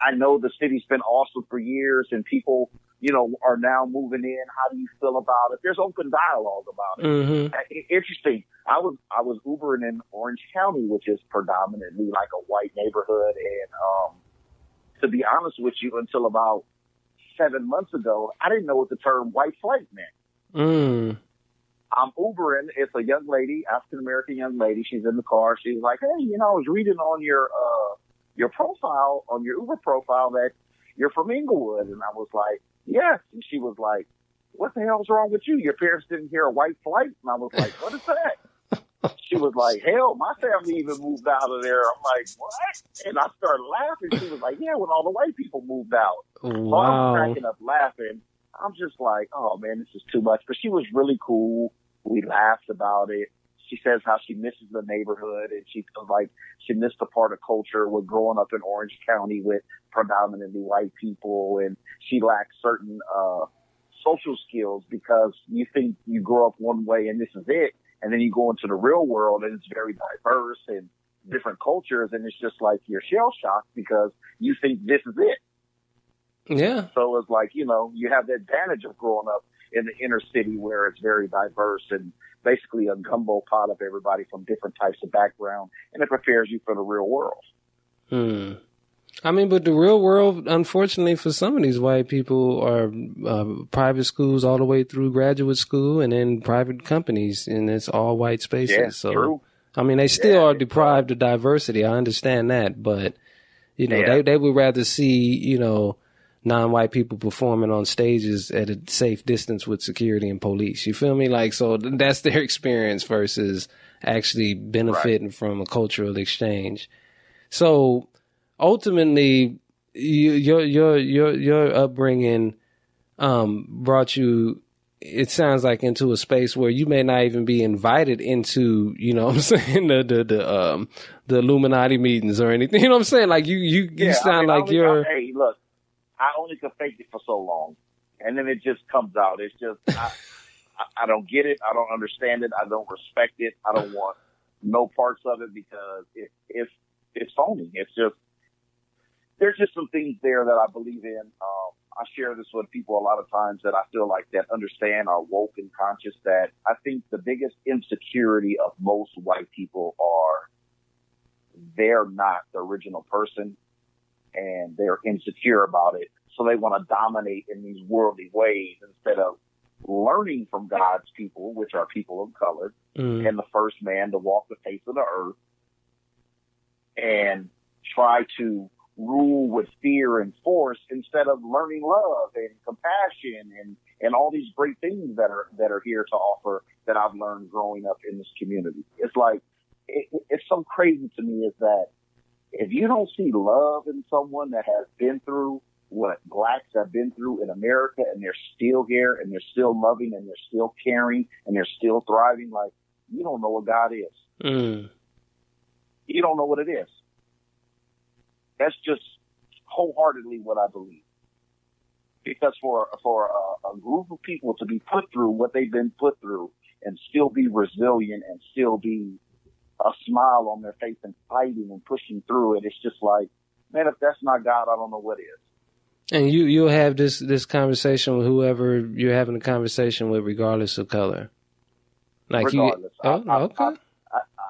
I know the city's been awesome for years, and people, you know, are now moving in. How do you feel about it? There's open dialogue about it. Mm-hmm. Interesting. I was Ubering in Orange County, which is predominantly like a white neighborhood. And to be honest with you, until about 7 months ago, I didn't know what the term white flight meant. I'm Ubering. It's a young lady, African-American young lady. She's in the car. She's like, hey, you know, I was reading on your profile, on your Uber profile, that you're from Inglewood. And I was like, yes. And she was like, what the hell's wrong with you? Your parents didn't hear a white flight? And I was like, what is that? She was like, hell, my family even moved out of there. I'm like, what? And I started laughing. She was like, yeah, when all the white people moved out. Wow. So I'm cracking up laughing. I'm just like, oh man, this is too much. But she was really cool. We laughed about it. she says how she misses the neighborhood and she feels like she missed a part of culture with growing up in Orange County with predominantly white people, and she lacks certain social skills because you think you grow up one way and this is it, and then you go into the real world and it's very diverse and different cultures, and it's just like you're shell shocked because you think this is it. Yeah. So it's like, you know, you have the advantage of growing up in the inner city where it's very diverse and basically a gumbo pot of everybody from different types of background, and it prepares you for the real world. I mean, but the real world, unfortunately, for some of these white people are private schools all the way through graduate school and then private companies, and it's all white spaces. Yeah, so, true. I mean, they still are deprived of diversity. I understand that, but, you know, they would rather see, you know, non-white people performing on stages at a safe distance with security and police. You feel me? Like, so that's their experience versus actually benefiting from a cultural exchange. So ultimately, your upbringing brought you, it sounds like, into a space where you may not even be invited into, you know what I'm saying, the Illuminati meetings or anything. You know what I'm saying? Like you sound like you're. Hey, look, I only could fake it for so long, and then it just comes out. It's just I don't get it. I don't understand it. I don't respect it. I don't want no parts of it because it's phony. It's just there's just some things there that I believe in. I share this with people a lot of times that I feel like that understand, are woke and conscious. That I think the biggest insecurity of most white people are they're not the original person. And they're insecure about it. So they want to dominate in these worldly ways instead of learning from God's people, which are people of color, and the first man to walk the face of the earth, and try to rule with fear and force instead of learning love and compassion and all these great things that are here to offer that I've learned growing up in this community. It's like, it's so crazy to me is that if you don't see love in someone that has been through what blacks have been through in America, and they're still here and they're still loving and they're still caring and they're still thriving, like, you don't know what God is. You don't know what it is. That's just wholeheartedly what I believe. Because for a group of people to be put through what they've been put through and still be resilient and still be a smile on their face and fighting and pushing through it, it's just like, man, if that's not God, I don't know what is. And you'll have this conversation with whoever you're having a conversation with, regardless of color. Like regardless. Okay.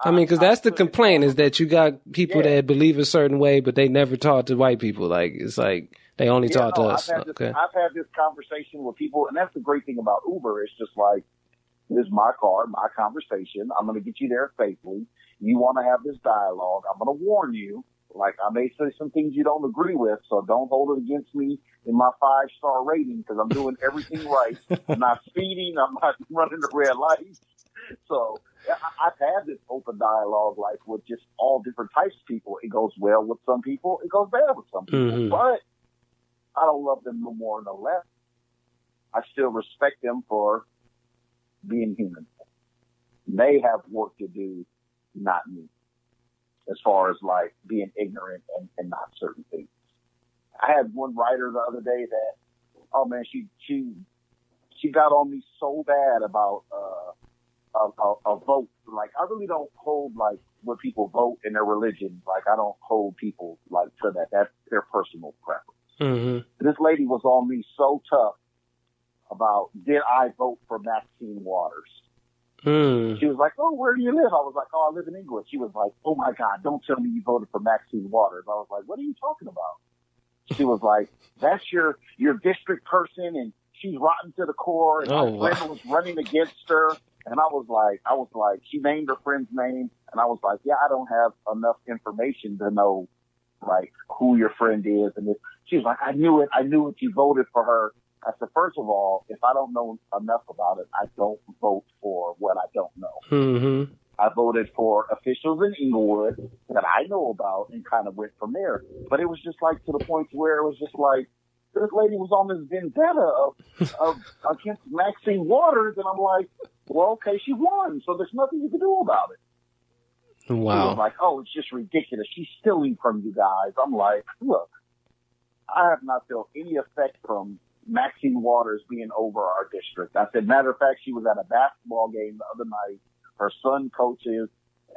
I mean, because that's the complaint, is that you got people that believe a certain way, but they never talk to white people. Like, it's like they only talk to us. I've had this conversation with people, and that's the great thing about Uber. It's just like, this is my car, my conversation. I'm going to get you there safely. You want to have this dialogue. I'm going to warn you. Like, I may say some things you don't agree with, so don't hold it against me in my 5-star rating, because I'm doing everything right. I'm not speeding. I'm not running the red lights. So I've had this open dialogue, like, with just all different types of people. It goes well with some people. It goes bad with some people. But I don't love them no more, no less. I still respect them for being human. They have work to do, not me, as far as like being ignorant and not certain things. I had one writer the other day that, oh man, she got on me so bad about a vote. Like, I really don't hold like when people vote in their religion. Like, I don't hold people like to that. That's their personal preference. This lady was on me so tough about, did I vote for Maxine Waters? She was like, oh, where do you live? I was like, oh, I live in Inglewood. She was like, oh my God, don't tell me you voted for Maxine Waters. I was like, what are you talking about? She was like, that's your district person, and she's rotten to the core, and my friend was running against her. And I was like, she named her friend's name, and I was like, yeah, I don't have enough information to know like who your friend is. And she was like, I knew it. You voted for her. I said, first of all, if I don't know enough about it, I don't vote for what I don't know. I voted for officials in Inglewood that I know about and kind of went from there. But it was just like to the point where it was just like, this lady was on this vendetta of against Maxine Waters, and I'm like, well, okay, she won, so there's nothing you can do about it. Wow. She was like, oh, it's just ridiculous. She's stealing from you guys. I'm like, look, I have not felt any effect from Maxine Waters being over our district. I said, matter of fact, she was at a basketball game the other night. Her son coaches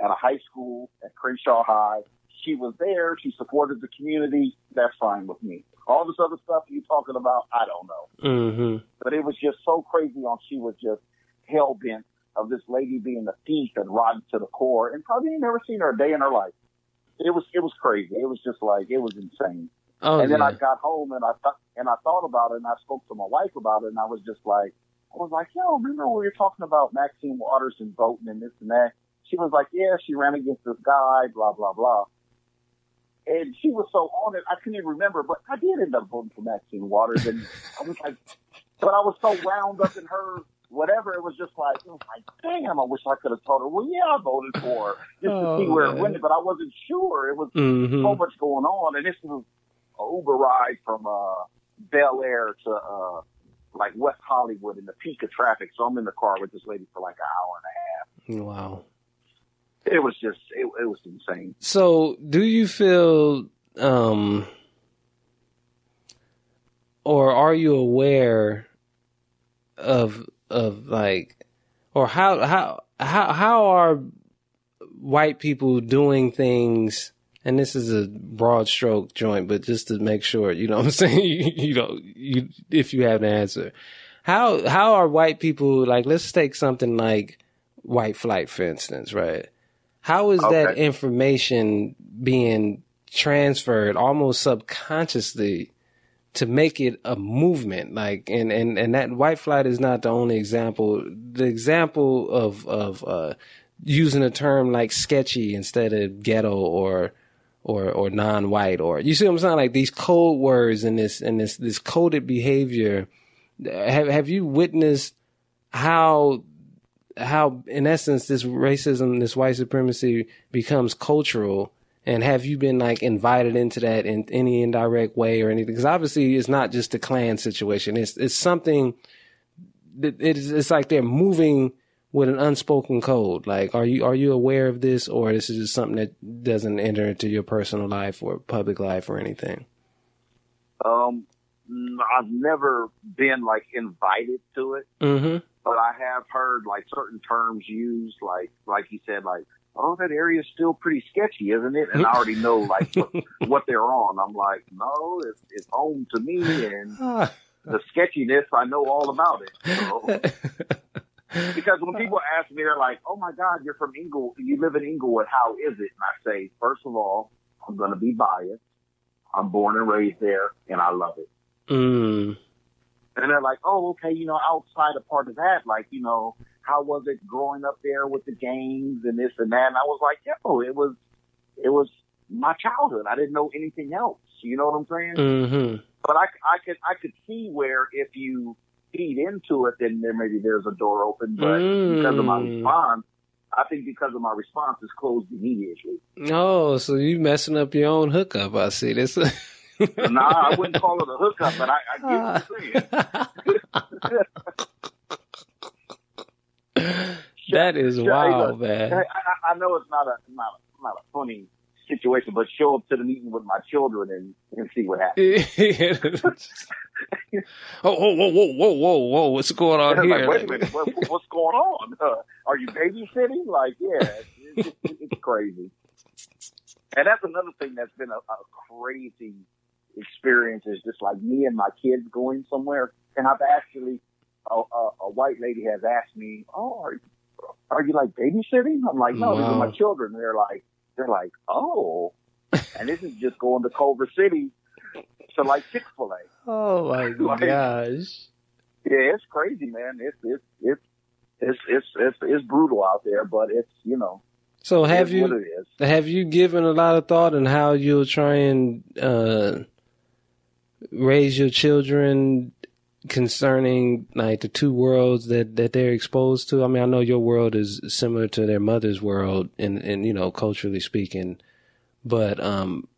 at a high school at Crenshaw High. She was there. She supported the community. That's fine with me. All this other stuff you're talking about, I don't know. Mm-hmm. But it was just so crazy on she was just hell-bent of this lady being a thief and rotten to the core, and probably never seen her a day in her life. It was crazy. It was just like, it was insane. Oh, and then yeah. I got home and I thought about it, and I spoke to my wife about it, and I was like, yo, remember when we were talking about Maxine Waters and voting and this and that? She was like, yeah, she ran against this guy, blah, blah, blah. And she was so on it, I couldn't even remember, but I did end up voting for Maxine Waters, and I was like, but I was so wound up in her whatever, it was like, damn, I wish I could have told her, well, yeah, I voted for her, just to see where it went, but I wasn't sure. It was so much going on, and this was an Uber ride from Bel Air to like West Hollywood in the peak of traffic, so I'm in the car with this lady for like an hour and a half. Wow. It was just, it was insane. So, do you feel, or are you aware of like, or how are white people doing things? And this is a broad stroke joint, but just to make sure, you know what I'm saying? If you have the answer, how are white people, like, let's take something like white flight, for instance, right? How is that information being transferred almost subconsciously to make it a movement? Like, and that white flight is not the only example. The example of using a term like sketchy instead of ghetto or non-white, or, you see what I'm saying? Like, these code words and this coded behavior. Have you witnessed how in essence this racism, this white supremacy becomes cultural? And have you been like invited into that in any indirect way or anything? Because obviously it's not just a Klan situation. It's something that it's like they're moving with an unspoken code. Like, are you aware of this, or this is just something that doesn't enter into your personal life or public life or anything? I've never been like invited to it, but I have heard like certain terms used, like you said, like, oh, that area is still pretty sketchy, isn't it? And I already know like what they're on. I'm like, no, it's home to me, and the sketchiness, I know all about it. So, because when people ask me, they're like, oh my God, you're from Inglewood, you live in Inglewood, how is it? And I say, first of all, I'm going to be biased. I'm born and raised there, and I love it. And they're like, oh, okay, outside a part of that, like, how was it growing up there with the gangs and this and that? And I was like, yo, it was my childhood. I didn't know anything else. You know what I'm saying? Mm-hmm. But I could see where if you feed into it, then there's a door open. But because of my response, it's closed immediately. Oh, so you messing up your own hookup? I see this. Nah, I wouldn't call it a hookup, but I get what you're saying. That is wild, man. I know it's not a funny situation, but show up to the meeting with my children and see what happens. Whoa! What's going on here? Like, wait a minute, what's going on? Are you babysitting? Like, yeah, it's crazy. And that's another thing that's been a crazy experience, is just like me and my kids going somewhere. And I've actually, a white lady has asked me, oh, are you like babysitting? I'm like, no, these are my children. They're like, oh, and this is just going to Culver City to like Chick-fil-A. Oh my gosh. Yeah, it's crazy, man. It's brutal out there, but it's, So have you given a lot of thought on how you'll try and raise your children concerning like the two worlds that they're exposed to? I mean, I know your world is similar to their mother's world in culturally speaking, but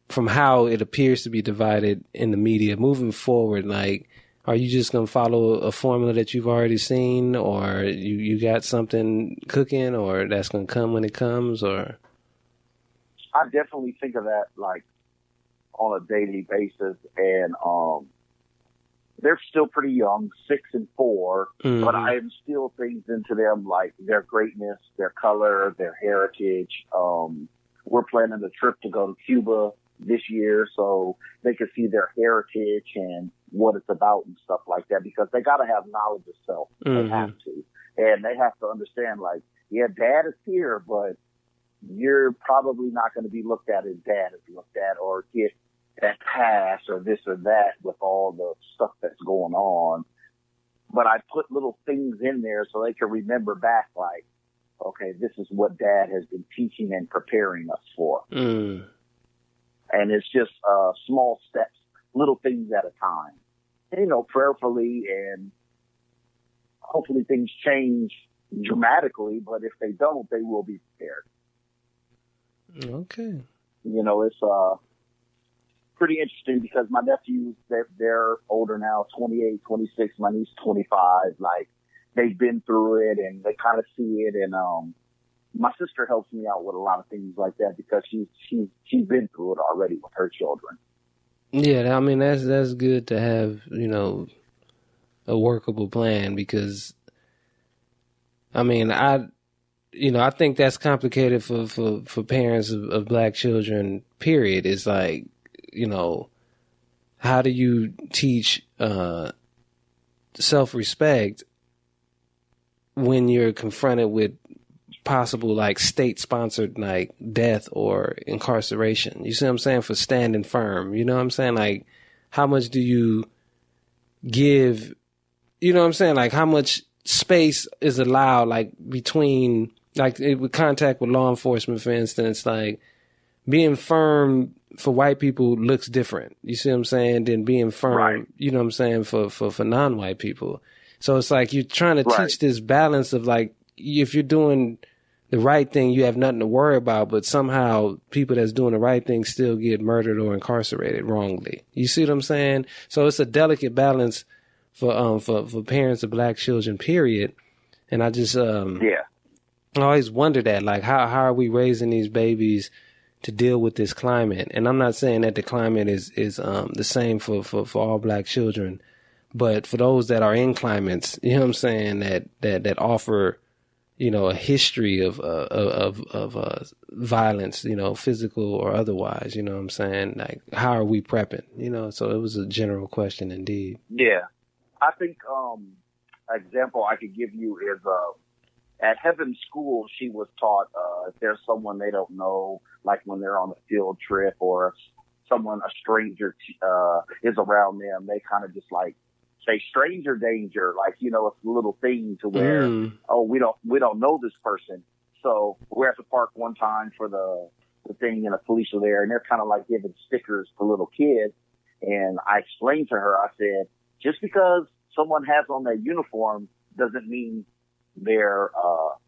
from how it appears to be divided in the media moving forward, like, are you just going to follow a formula that you've already seen, or you got something cooking, or that's going to come when it comes, or? I definitely think of that like on a daily basis, and they're still pretty young, 6 and 4, but I instill things into them like their greatness, their color, their heritage. We're planning a trip to go to Cuba this year so they can see their heritage and what it's about and stuff like that, because they got to have knowledge of self. They have to. And they have to understand, like, yeah, dad is here, but you're probably not going to be looked at as dad is looked at, or get that pass or this or that with all the stuff that's going on. But I put little things in there so they can remember back, like, okay, this is what dad has been teaching and preparing us for. And it's just small steps, little things at a time. And, you know, prayerfully, and hopefully things change dramatically, but if they don't, they will be prepared. Okay. You know, it's pretty interesting because my nephews, they're older now, 28, 26, my niece 25, like they've been through it and they kind of see it. And my sister helps me out with a lot of things like that because she's been through it already with her children. Yeah, I mean, that's good to have, you know, a workable plan, because I mean, I think that's complicated for parents of black children, period. It's like, you know, how do you teach self-respect when you're confronted with possible, like, state-sponsored, like, death or incarceration? You see what I'm saying? For standing firm. You know what I'm saying? Like, how much do you give, you know what I'm saying? Like, how much space is allowed, like, between, like, with contact with law enforcement, for instance, like, being firm for white people looks different. You see what I'm saying? Than being firm, right. You know what I'm saying, for non-white people. So it's like you're trying to teach this balance of, like, if you're doing the right thing, you have nothing to worry about, but somehow people that's doing the right thing still get murdered or incarcerated wrongly. You see what I'm saying? So it's a delicate balance for parents of black children, period. And I just I always wonder that, like, how are we raising these babies to deal with this climate? And I'm not saying that the climate is the same for all black children, but for those that are in climates, you know what I'm saying, that offer, you know, a history of violence, you know, physical or otherwise, you know what I'm saying? Like, how are we prepping? You know, so it was a general question indeed. Yeah. I think an example I could give you is at Heaven School, she was taught if there's someone they don't know, like when they're on a field trip or someone, a stranger is around them, they kind of just like say stranger danger, like, you know, it's a little thing to where, we don't know this person. So we're at the park one time for the thing, and the police are there, and they're kind of like giving stickers to little kids. And I explained to her, I said, just because someone has on their uniform doesn't mean they're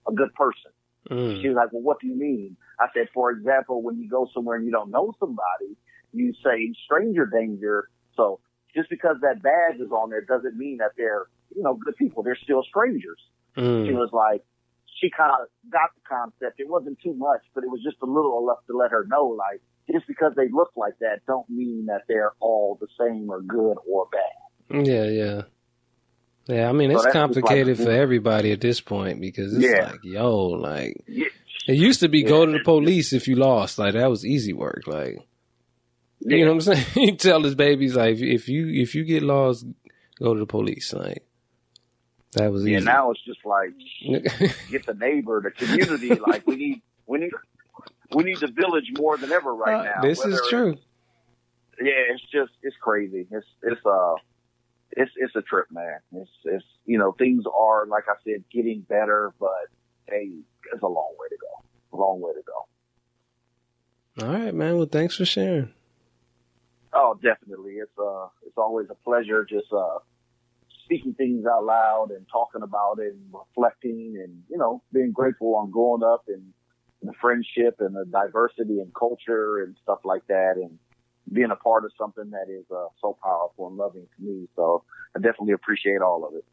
a good person. She was like, well, what do you mean? I said, for example, when you go somewhere and you don't know somebody, you say stranger danger. So just because that badge is on there doesn't mean that they're, you know, good people. They're still strangers. She was like, she kind of got the concept. It wasn't too much, but it was just a little enough to let her know, like, just because they look like that don't mean that they're all the same or good or bad. Yeah. Yeah, I mean, it's complicated for everybody at this point, because it's like, yo, like, it used to be go to the police if you lost. Like, that was easy work. Like, you know what I'm saying? You tell his babies, like, if you get lost, go to the police. Like, that was easy. Yeah, now it's just like, get the neighbor, the community. Like, we need the village more than ever right now. This is true. It's crazy. It's a trip, man. It's you know, things are, like I said, getting better, but hey, it's a long way to go. All right, man. Well, thanks for sharing. Oh, definitely. It's always a pleasure just speaking things out loud and talking about it and reflecting and, you know, being grateful on growing up and the friendship and the diversity and culture and stuff like that. And being a part of something that is so powerful and loving to me. So I definitely appreciate all of it.